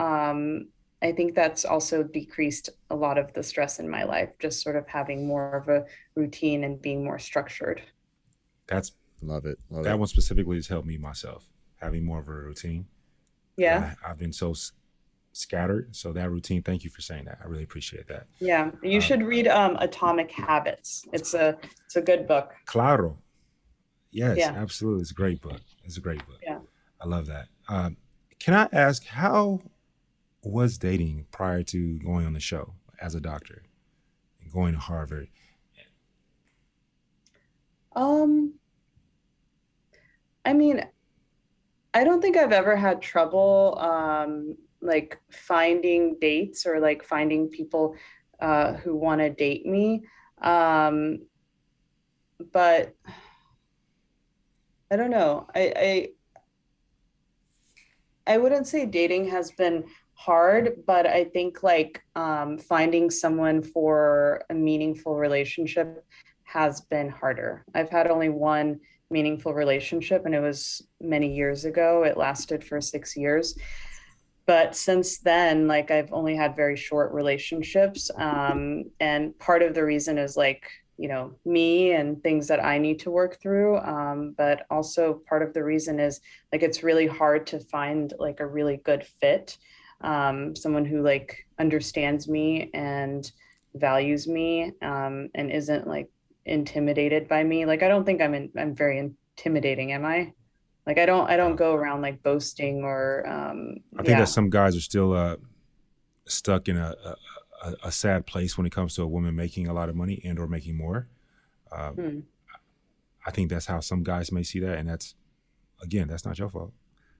I think that's also decreased a lot of the stress in my life, just sort of having more of a routine and being more structured. Love it. That one specifically has helped me myself, having more of a routine. Yeah. I've been so scattered. So that routine, thank you for saying that. I really appreciate that. Yeah. You should read Atomic Habits. It's a good book. Claro. Yes, absolutely. It's a great book. Yeah. I love that. Can I ask, how was dating prior to going on the show as a doctor and going to Harvard? I mean, I don't think I've ever had trouble like finding dates or like finding people who want to date me. But I don't know. I wouldn't say dating has been hard, but I think like finding someone for a meaningful relationship has been harder. I've had only one meaningful relationship, and it was many years ago. It lasted for 6 years. But since then, like I've only had very short relationships. And part of the reason is like, me and things that I need to work through. But also part of the reason is like it's really hard to find like a really good fit, someone who like understands me and values me, and isn't like intimidated by me. Like I don't think I'm very intimidating, am I? Like I don't go around like boasting or I think that some guys are still stuck in a sad place when it comes to a woman making a lot of money and or making more. I think that's how some guys may see that, and that's not your fault.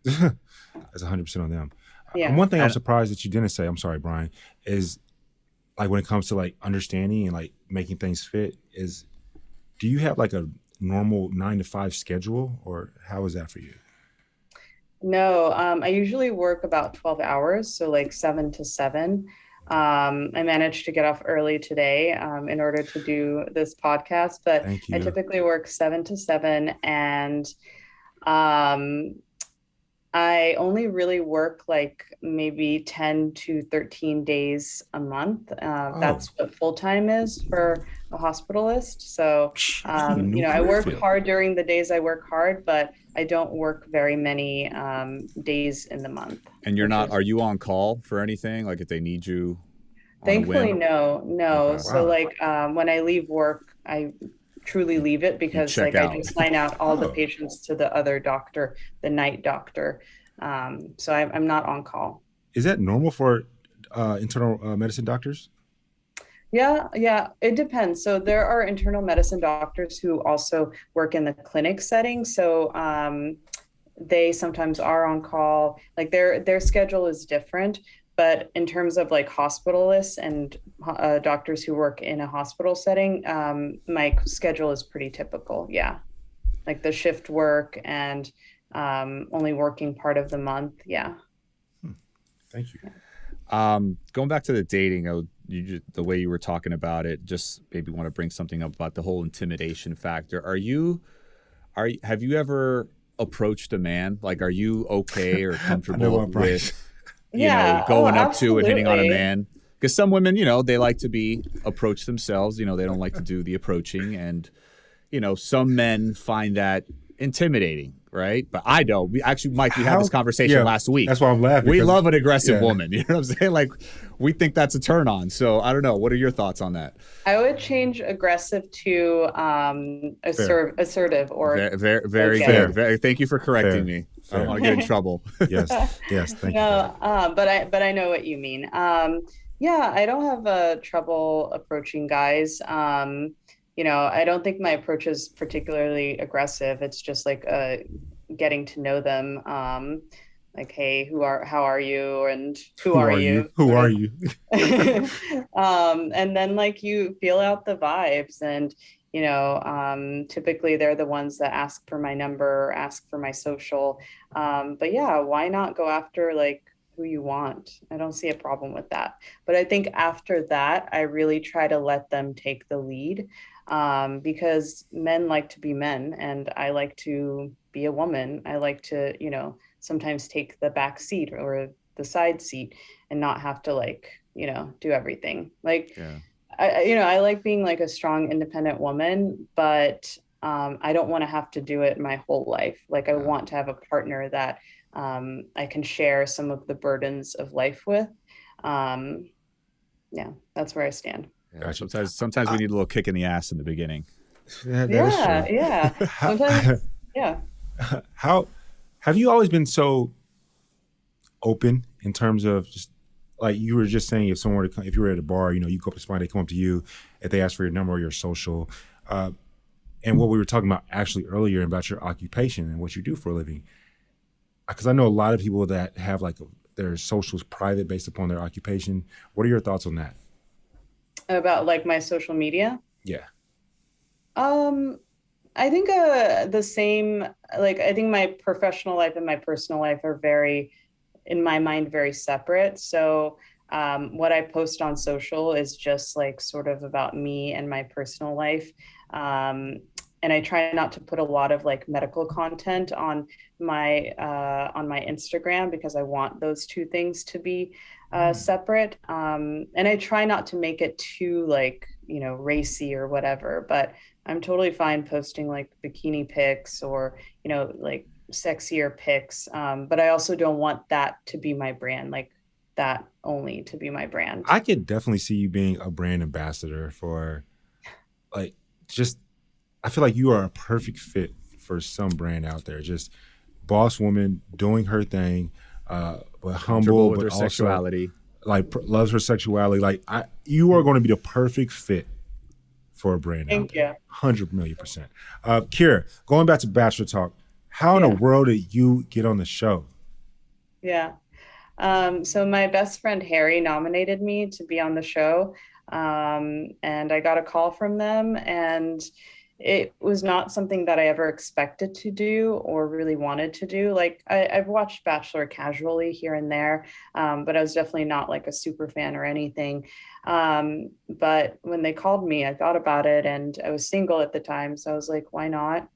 That's 100% on them. Yeah. And one thing I'm surprised that you didn't say, I'm sorry, Bryan, is like when it comes to like understanding and like making things fit, is do you have like a normal 9 to 5 schedule, or how is that for you? No, I usually work about 12 hours, so like 7 to 7. I managed to get off early today in order to do this podcast, but I typically work 7 to 7, and I only really work like maybe 10 to 13 days a month. That's what full time is for a hospitalist. So, I work hard during the days I work hard, but I don't work very many days in the month. And are you on call for anything? Like if they need you? Thankfully, no. Okay. So like when I leave work, I truly leave it because like I just sign out all the patients to the other doctor, the night doctor. So I'm not on call. Is that normal for internal medicine doctors? Yeah, it depends. So there are internal medicine doctors who also work in the clinic setting. So they sometimes are on call. Like their schedule is different. But in terms of like hospitalists and doctors who work in a hospital setting, my schedule is pretty typical. Yeah. Like the shift work and only working part of the month. Yeah. Thank you. Going back to the dating, the way you were talking about it, just maybe want to bring something up about the whole intimidation factor. Have you ever approached a man? Like, are you okay or comfortable with going up to and hitting on a man? Because some women, they like to be approached themselves. They don't like to do the approaching. And, some men find that intimidating, right? But I don't. We actually, Mike, we had this conversation last week. That's why I'm laughing. We love an aggressive woman. You know what I'm saying? Like, we think that's a turn on. So I don't know. What are your thoughts on that? I would change aggressive to assertive or very fair. Thank you for correcting me. I don't want to get in trouble. Yes, thank you. But I know what you mean. I don't have trouble approaching guys. I don't think my approach is particularly aggressive. It's just like getting to know them. Like, hey, how are you? And who are you? Who are you? And then like you feel out the vibes, and typically they're the ones that ask for my number, ask for my social. But yeah, why not go after like who you want? I don't see a problem with that. But I think after that, I really try to let them take the lead, because men like to be men, and I like to be a woman. I like to, sometimes take the back seat or the side seat and not have to like, do everything. Like, I like being like a strong, independent woman, but I don't want to have to do it my whole life. Like I want to have a partner that I can share some of the burdens of life with. That's where I stand. Yeah, sometimes we need a little kick in the ass in the beginning. Yeah. Sometimes, yeah. How have you always been so open in terms of just like you were just saying, if someone were to come, if you were at a bar, you go up to somebody, they come up to you, if they ask for your number or your social, and what we were talking about actually earlier about your occupation and what you do for a living. Because I know a lot of people that have like their socials private based upon their occupation. What are your thoughts on that? About like my social media? Yeah. I think the same, like I think my professional life and my personal life are very in my mind, very separate. So what I post on social is just like sort of about me and my personal life. And I try not to put a lot of like medical content on my Instagram, because I want those two things to be separate. And I try not to make it too like, you know, racy or whatever, but I'm totally fine posting like bikini pics or, you know, like sexier pics. But I also don't want that to be my brand, like that only to be my brand. I could definitely see you being a brand ambassador for like, just, I feel like you are a perfect fit for some brand out there. Just boss woman doing her thing, but humble, with but her also sexuality, like loves her sexuality. Like you are going to be the perfect fit for a brand. Thank you. 100 million%. Kira, going back to Bachelor Talk, how in the world did you get on the show? Yeah. So my best friend Harry nominated me to be on the show. And I got a call from them, and it was not something that I ever expected to do or really wanted to do. Like I've watched Bachelor casually here and there, but I was definitely not like a super fan or anything. But when they called me, I thought about it, and I was single at the time. So I was like, why not?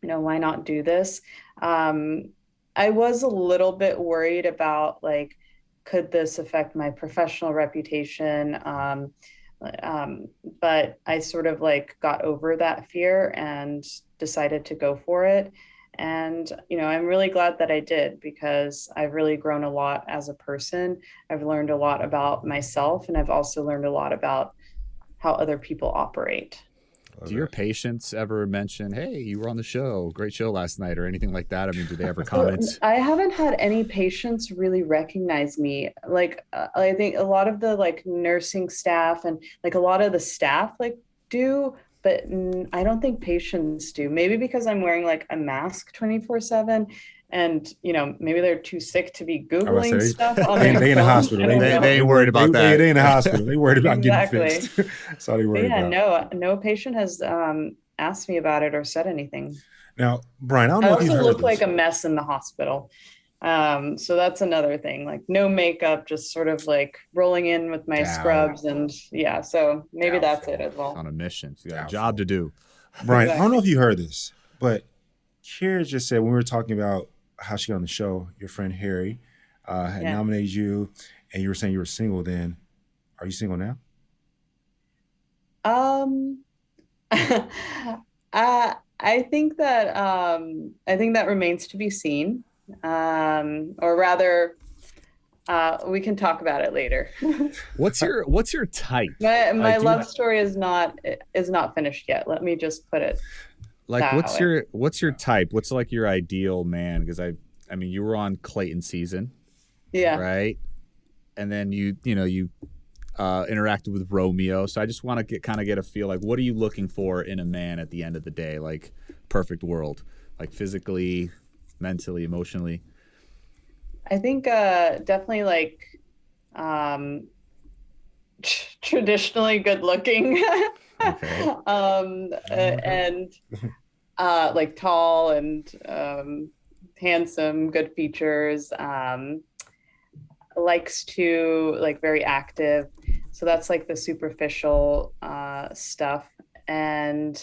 You know, why not do this? I was a little bit worried about like, could this affect my professional reputation? But I sort of like got over that fear and decided to go for it. And, you know, I'm really glad that I did, because I've really grown a lot as a person. I've learned a lot about myself, and I've also learned a lot about how other people operate. Do your patients ever mention, hey, you were on the show, great show last night, or anything like that? I mean, do they ever comment? I haven't had any patients really recognize me. Like, I think a lot of the like nursing staff and like a lot of the staff like do, but I don't think patients do. Maybe because I'm wearing like a mask 24/7. And, you know, maybe they're too sick to be Googling stuff on their they in the hospital. They ain't worried about that. They in the hospital. They worried about Exactly. getting fixed. That's all they worried about. No patient has asked me about it or said anything. Now, Bryan, I don't know if you heard also look this. like a mess in the hospital. So that's another thing, like no makeup, just sort of like rolling in with my scrubs. And yeah, so maybe that's it as well. On a mission. You got a job to do. Bryan, exactly. I don't know if you heard this, but Kira just said when we were talking about how she got on the show, your friend Harry had nominated you, and you were saying you were single then. Are you single now? I think that remains to be seen. Or rather, we can talk about it later. What's your type? My love story is not finished yet. Let me just put it. Like, what's your type? What's like your ideal man? Because I mean, you were on Clayton season, right? And then you interacted with Romeo. So I just want to get a feel, like, what are you looking for in a man at the end of the day? Like, perfect world, like physically, mentally, emotionally. I think definitely like traditionally good looking. Okay. And like tall and handsome, good features, likes to like very active. So that's like the superficial stuff. And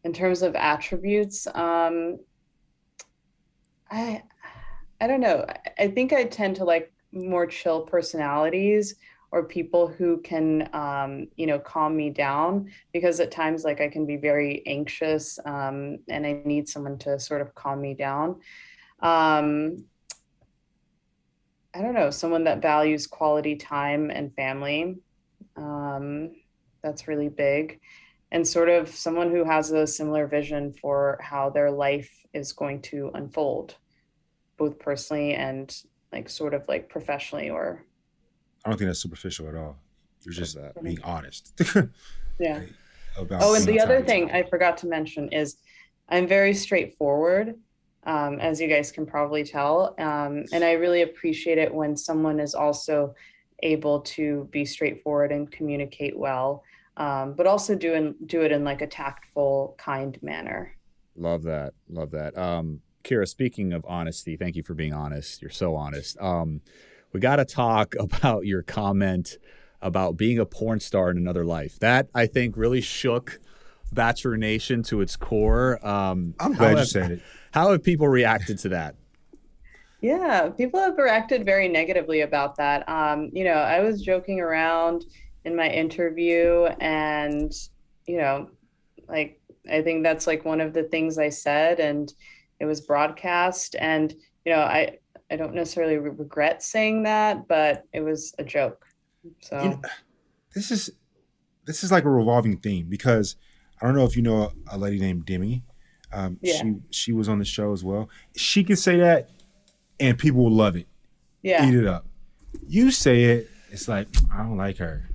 in terms of attributes, I don't know. I think I tend to like more chill personalities, or people who can, calm me down, because at times like I can be very anxious, and I need someone to sort of calm me down. I don't know, someone that values quality time and family. That's really big. And sort of someone who has a similar vision for how their life is going to unfold, both personally and like sort of like professionally. Or I don't think that's superficial at all. You're just being honest. Yeah. And the other thing I forgot to mention is I'm very straightforward, as you guys can probably tell. And I really appreciate it when someone is also able to be straightforward and communicate well, but also do it in like a tactful, kind manner. Love that. Kira, speaking of honesty, thank you for being honest. You're so honest. We got to talk about your comment about being a porn star in another life. That, I think, really shook Bachelor Nation to its core. I'm glad you said it. How have people reacted to that? Yeah, people have reacted very negatively about that. I was joking around in my interview, and, like, I think that's like one of the things I said, and it was broadcast. And, I don't necessarily regret saying that, but it was a joke. So this is like a revolving theme, because I don't know if you know a lady named Demi. She was on the show as well. She could say that and people will love it. Yeah. Eat it up. You say it, it's like, I don't like her.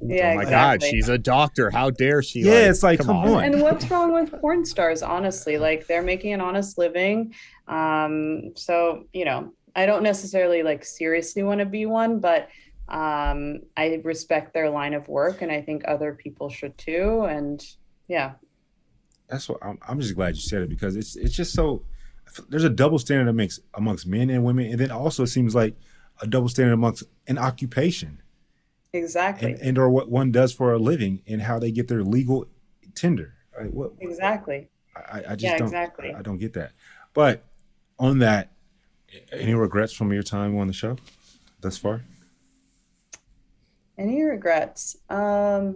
Yeah, oh my God, she's a doctor. How dare she? Yeah, it's like, come on. And what's wrong with porn stars, honestly? Like, they're making an honest living. So, I don't necessarily like seriously want to be one, but I respect their line of work, and I think other people should too. And yeah. That's what I'm just glad you said it, because it's just so, there's a double standard amongst men and women, and then also it seems like a double standard amongst an occupation. Exactly. And or what one does for a living and how they get their legal tender. Exactly. I just don't. Exactly. I don't get that. But on that, any regrets from your time on the show thus far? Any regrets? I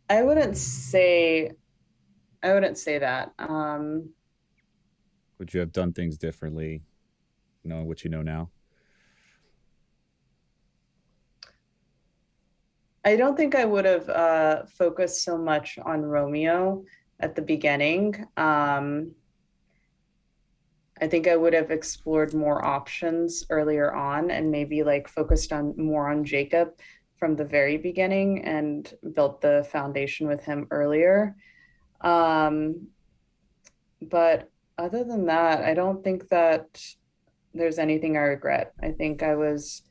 wouldn't say that. Would you have done things differently, knowing what you know now? I don't think I would have focused so much on Romeo at the beginning. I think I would have explored more options earlier on, and maybe like focused more on Jacob from the very beginning and built the foundation with him earlier. But other than that, I don't think that there's anything I regret. I think I was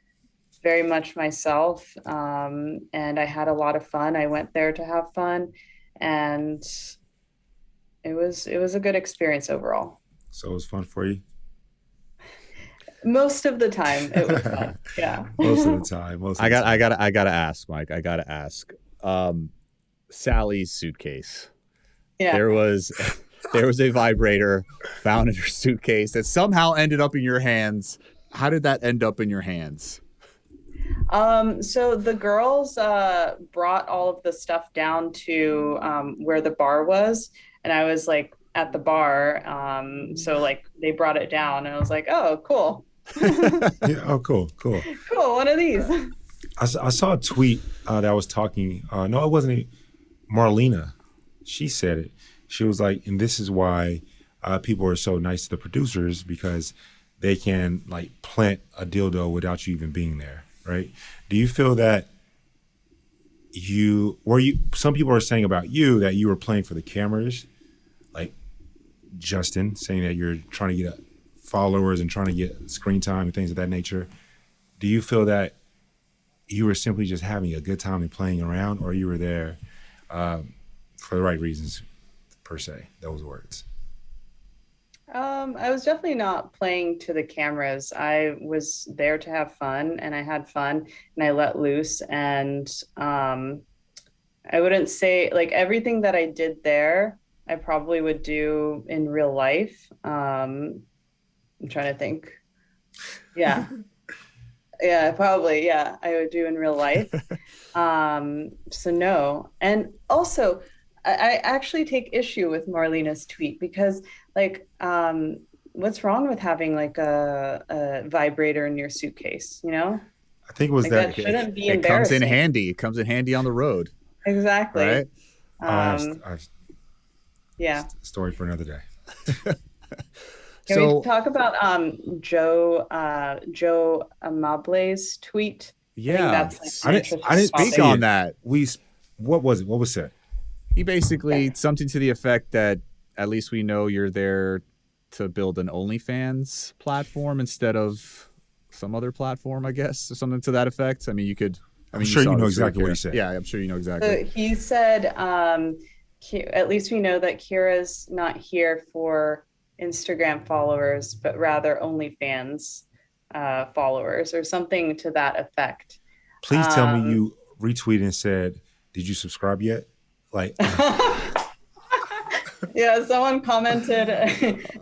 very much myself, and I had a lot of fun. I went there to have fun, and it was a good experience overall. So it was fun for you? Most of the time it was fun. Yeah. Most of the time. I gotta ask, Mike. I gotta ask. Sally's suitcase. Yeah. There was a vibrator found in her suitcase that somehow ended up in your hands. How did that end up in your hands? So the girls brought all of the stuff down to where the bar was, and I was like at the bar. So like they brought it down, and I was like, oh, cool. Yeah, oh, cool. Cool, one of these. I saw a tweet that was talking. No, it wasn't Marlena. She said it. She was like, and this is why people are so nice to the producers, because they can like plant a dildo without you even being there, right? Do you feel that some people are saying about you that you were playing for the cameras, like Justin saying that you're trying to get followers and trying to get screen time and things of that nature. Do you feel that you were simply just having a good time and playing around, or you were there for the right reasons, per se, those words? I was definitely not playing to the cameras. I was there to have fun, and I had fun, and I let loose. And I wouldn't say like everything that I did there, I probably would do in real life. I'm trying to think. Yeah. Yeah, probably. Yeah, I would do in real life. So no. And also, I actually take issue with Marlena's tweet, because like, what's wrong with having like a vibrator in your suitcase, I think it was like that shouldn't be it embarrassing. It comes in handy on the road. Exactly. Right? Yeah. Story for another day. Can we talk about Joe Amable's tweet? Yeah, I didn't speak on that. What was it? What was said? He basically something to the effect that at least we know you're there to build an OnlyFans platform instead of some other platform, I guess, or something to that effect. I mean, you could I'm sure you know exactly what he said. Yeah, I'm sure you know exactly. So he said, at least we know that Kira's not here for Instagram followers, but rather OnlyFans followers or something to that effect. Please tell me you retweeted and said, "Did you subscribe yet?" Like, yeah, someone commented,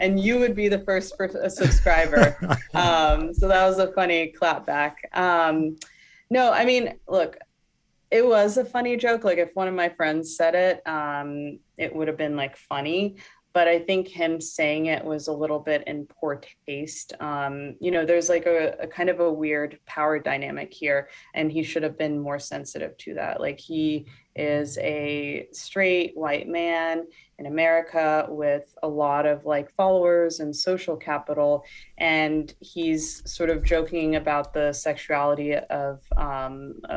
and you would be the first a subscriber. So that was a funny clapback. No, I mean, look, it was a funny joke. Like if one of my friends said it, it would have been like funny. But I think him saying it was a little bit in poor taste. There's like a kind of a weird power dynamic here, and he should have been more sensitive to that. Like he is a straight white man in America with a lot of like followers and social capital, and he's sort of joking about the sexuality of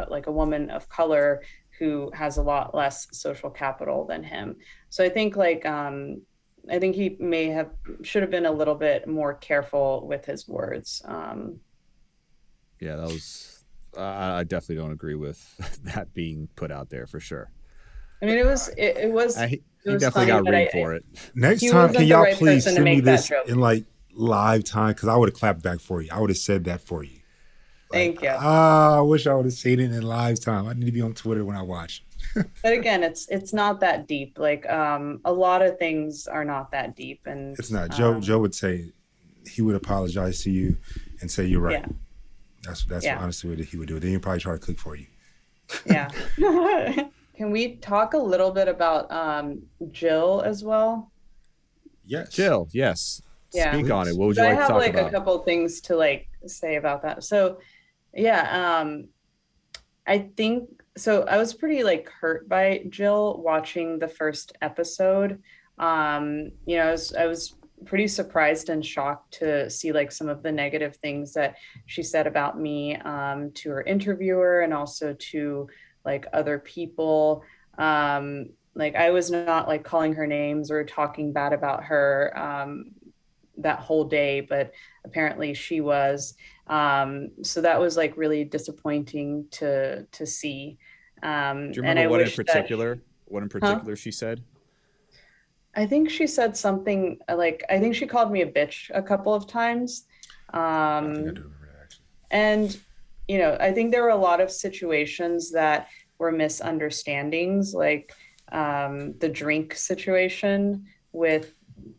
like a woman of color who has a lot less social capital than him. So I think I think he should have been a little bit more careful with his words. Yeah, that was, I definitely don't agree with that being put out there for sure. I mean, it was he definitely got ring for it. Next time, can y'all please send me this in like live time? Because I would have clapped back for you. I would have said that for you. Thank you. I wish I would have seen it in live time. I need to be on Twitter when I watch. But again, it's not that deep. Like a lot of things are not that deep, and it's not. Joe would say he would apologize to you and say you're right. Yeah. That's honestly what he would do. Then he'd probably try to cook for you. Yeah. Can we talk a little bit about Jill as well? Yes. Jill, yes. Yeah. Speak on it. What would you like to talk about? I have like a couple things to like say about that. So yeah, I think so. I was pretty like hurt by Jill watching the first episode. I was pretty surprised and shocked to see like some of the negative things that she said about me to her interviewer and also to like other people. Like I was not like calling her names or talking bad about her that whole day, but apparently she was. So that was like really disappointing to see. Do you remember what in particular she said? I think she said something like, I think she called me a bitch a couple of times. I think I do remember that, actually. And, I think there were a lot of situations that were misunderstandings, like the drink situation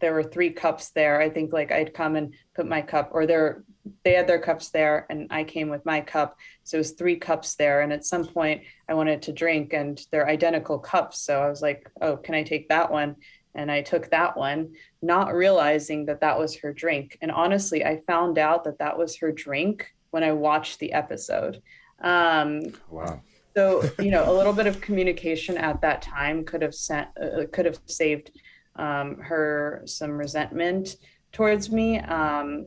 there were 3 cups there. I think like I'd come and put my cup, or they had their cups there and I came with my cup. So it was 3 cups there. And at some point I wanted to drink and they're identical cups. So I was like, oh, can I take that one? And I took that one, not realizing that that was her drink. And honestly, I found out that that was her drink when I watched the episode. Wow. So, a little bit of communication at that time could have saved her some resentment towards me. And,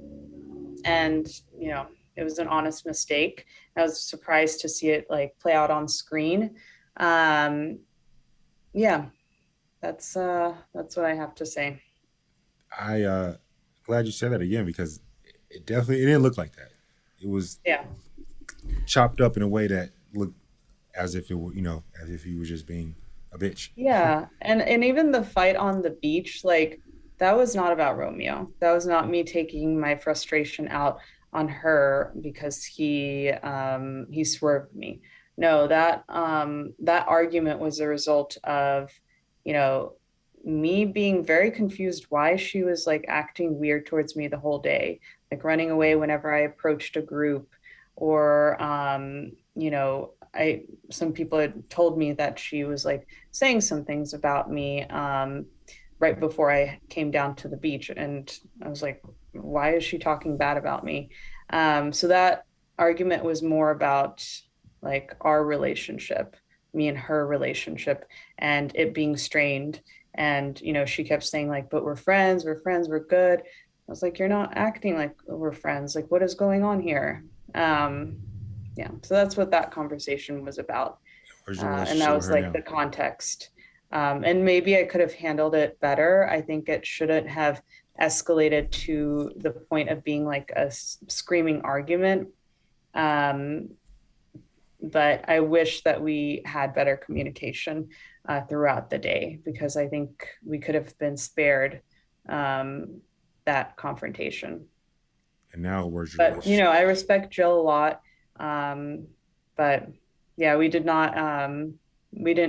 it was an honest mistake. I was surprised to see it like play out on screen. Yeah, that's what I have to say. I glad you said that again, because it didn't look like that. It was chopped up in a way that looked as if it were, as if he was just being a bitch. Yeah. And even the fight on the beach, like that was not about Romeo. That was not me taking my frustration out on her because he swerved me. No, that argument was a result of, me being very confused why she was like acting weird towards me the whole day, like running away whenever I approached a group, or some people had told me that she was like saying some things about me right before I came down to the beach, and I was like, why is she talking bad about me? So that argument was more about like our relationship, me and her relationship, and it being strained. And she kept saying like, but we're friends, we're good. I was like, you're not acting like we're friends. Like, what is going on here? Yeah, so that's what that conversation was about. And that was like the context. And maybe I could have handled it better. I think it shouldn't have escalated to the point of being like a screaming argument. But I wish that we had better communication throughout the day, because I think we could have been spared that confrontation. And now where's your But, relationship? I respect Jill a lot. But yeah, we didn't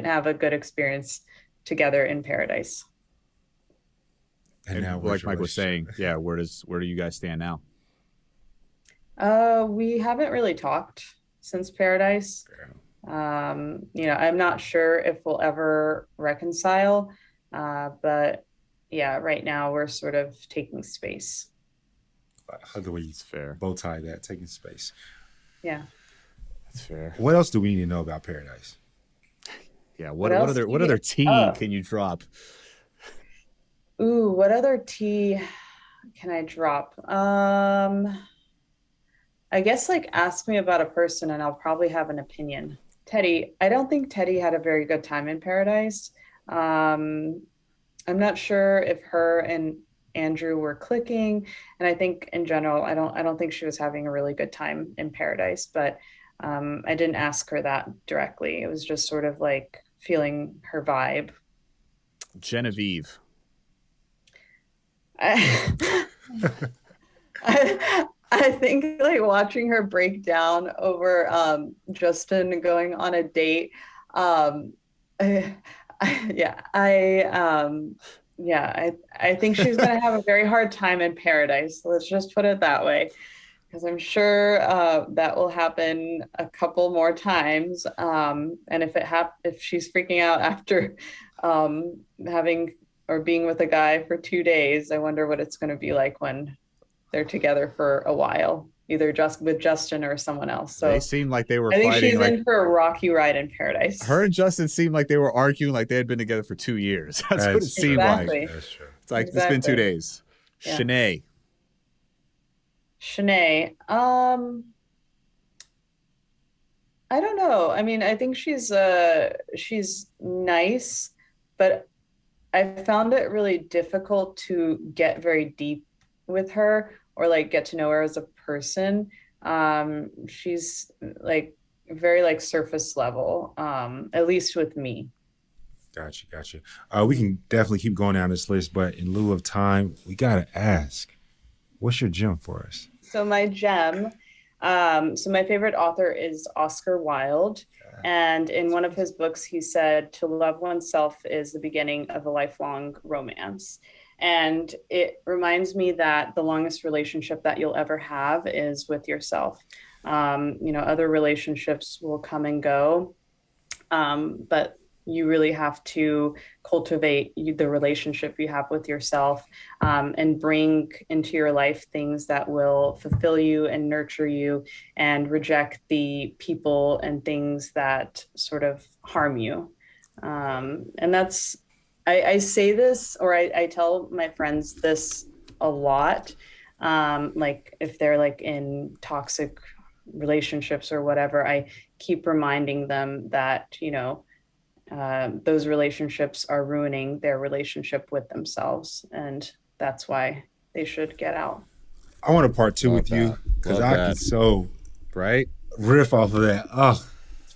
have a good experience together in Paradise. And now like Mike was saying, yeah, where do you guys stand now? We haven't really talked since Paradise. I'm not sure if we'll ever reconcile. But yeah, right now we're sort of taking space. I like the way you fair. Bow tie that, taking space. Yeah. That's fair. What else do we need to know about Paradise? Yeah, what other tea can you drop? Ooh, what other tea can I drop? I guess like ask me about a person and I'll probably have an opinion. Teddy, I don't think Teddy had a very good time in Paradise. I'm not sure if her and Andrew were clicking, and I think in general, I don't think she was having a really good time in Paradise. But I didn't ask her that directly. It was just sort of like feeling her vibe. Genevieve. I think like watching her break down over Justin going on a date. I think she's gonna have a very hard time in Paradise. Let's just put it that way, because I'm sure that will happen a couple more times. And if she's freaking out after having or being with a guy for 2 days, I wonder what it's going to be like when they're together for a while, either just with Justin or someone else. So they seemed like they were I think fighting. She's in for a rocky ride in Paradise. Her and Justin seemed like they were arguing like they had been together for 2 years. That's what it seemed like. That's true. It's like it's been 2 days. Yeah. Shanae. I don't know. I mean, I think she's nice, but I found it really difficult to get very deep with her or like get to know her as a person. She's like very like surface level, at least with me. Gotcha. We can definitely keep going down this list, but in lieu of time, we gotta ask, what's your gem for us? So my gem, so my favorite author is Oscar Wilde. And in one of his books, he said, to love oneself is the beginning of a lifelong romance. And it reminds me that the longest relationship that you'll ever have is with yourself. Other relationships will come and go, but you really have to cultivate the relationship you have with yourself, and bring into your life things that will fulfill you and nurture you, and reject the people and things that sort of harm you. And that's, I say this, or I tell my friends this a lot, like if they're like in toxic relationships or whatever, I keep reminding them that, those relationships are ruining their relationship with themselves, and that's why they should get out. I want a part two with you, because I can so riff off of that. Oh,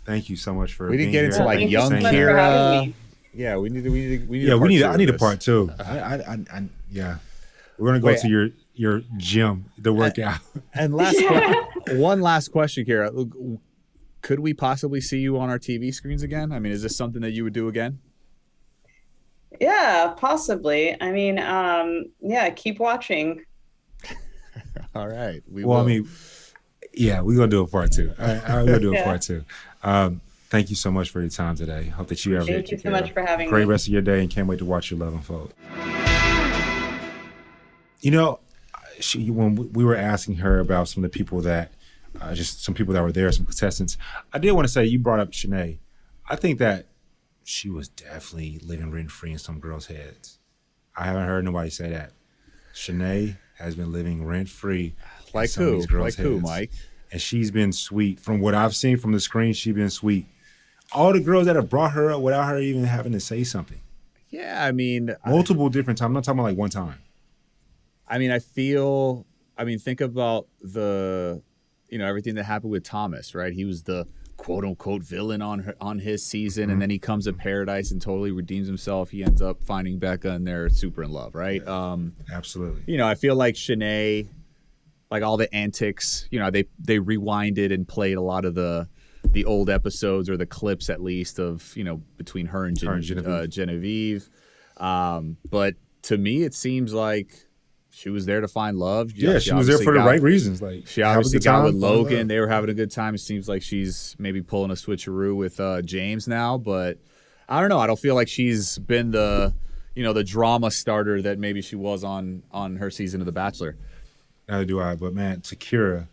thank you so much for. We didn't get into like young Kira. Yeah, we need. I need a part two. Yeah, we're gonna go to your gym, the workout. And one last question, Kira. Could we possibly see you on our TV screens again? I mean, is this something that you would do again? Yeah, possibly. I mean, keep watching. All right. We're going to do a part two. We're going to do a part two. Thank you so much for your time today. Hope that you have Thank you so much for having me. Great rest of your day, and can't wait to watch your love unfold. When we were asking her about some of the people that just some people that were there, some contestants, I did want to say, you brought up Shanae. I think that she was definitely living rent-free in some girls' heads. I haven't heard nobody say that. Shanae has been living rent-free. Like who? Like who, Mike? And she's been sweet. From what I've seen from the screen, she's been sweet. All the girls that have brought her up without her even having to say something. Yeah, I mean... Multiple different times. I'm not talking about like one time. I mean, think about everything that happened with Thomas, right? He was the quote unquote villain on his season, and then he comes to Paradise and totally redeems himself. He ends up finding Becca, and they're super in love, right? Yeah, absolutely. You know, I feel like Shanae, like all the antics, you know, they rewinded and played a lot of the old episodes, or the clips at least, of, you know, between her and Genevieve. But to me, it seems like she was there to find love. Yeah, she was there for the right reasons. Like, she obviously got with Logan. They were having a good time. It seems like she's maybe pulling a switcheroo with James now, but I don't know. I don't feel like she's been the drama starter that maybe she was on her season of The Bachelor. Neither do I. But man, to Kira.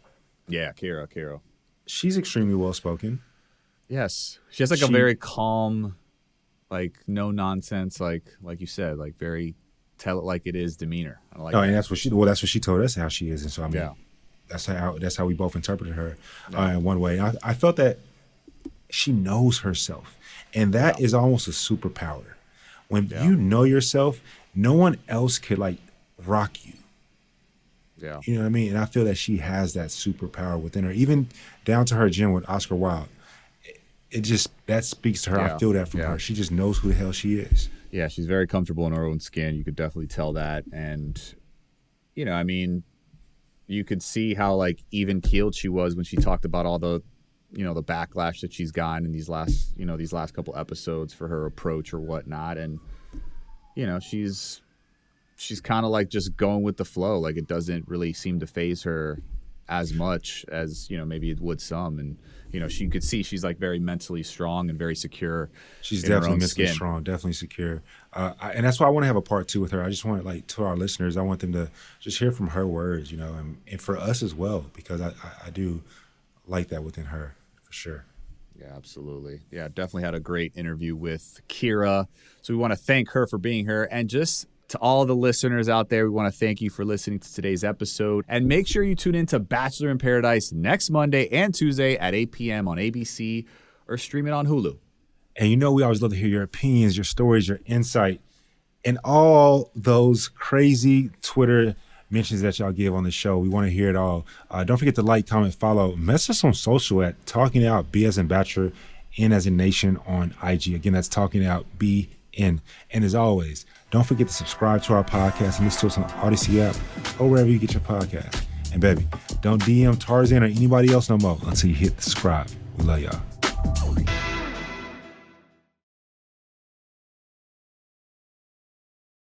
Yeah, Kira. She's extremely well spoken. Yes, she has like a very calm, like no nonsense, like you said, like very tell it like it is demeanor. I like that. And that's what she told us how she is, and so I mean, that's how we both interpreted her in one way. I felt that she knows herself, and that is almost a superpower. When you know yourself, no one else could like rock you. Yeah, you know what I mean. And I feel that she has that superpower within her, even down to her gym with Oscar Wilde. It just, that speaks to her. I feel that from her. She just knows who the hell she is. Yeah, she's very comfortable in her own skin. You could definitely tell that. And, you know, I mean, you could see how, like, even keeled she was when she talked about all the, you know, the backlash that she's gotten in these last couple episodes for her approach or whatnot. And, you know, she's kind of like just going with the flow. Like, it doesn't really seem to faze her as much as, you know, maybe it would some. And, you know, she could see she's like very mentally strong and very secure. She's definitely mentally strong, definitely secure. And that's why I want to have a part 2 with her. I just want, like, to our listeners, I want them to just hear from her words, you know, and for us as well, because I do like that within her, for sure. Yeah, absolutely. Yeah, definitely had a great interview with Kira. So we want to thank her for being here. And just to all the listeners out there, we want to thank you for listening to today's episode. And make sure you tune in to Bachelor in Paradise next Monday and Tuesday at 8 p.m. on ABC, or stream it on Hulu. And you know, we always love to hear your opinions, your stories, your insight, and all those crazy Twitter mentions that y'all give on the show. We want to hear it all. Don't forget to like, comment, follow. Message us on social at Talking Out, B as in Bachelor, N as in Nation on IG. Again, that's Talking Out, BN. And as always, don't forget to subscribe to our podcast and listen to us on the Odyssey app or wherever you get your podcast. And baby, don't DM Tarzan or anybody else no more until you hit subscribe. We love y'all.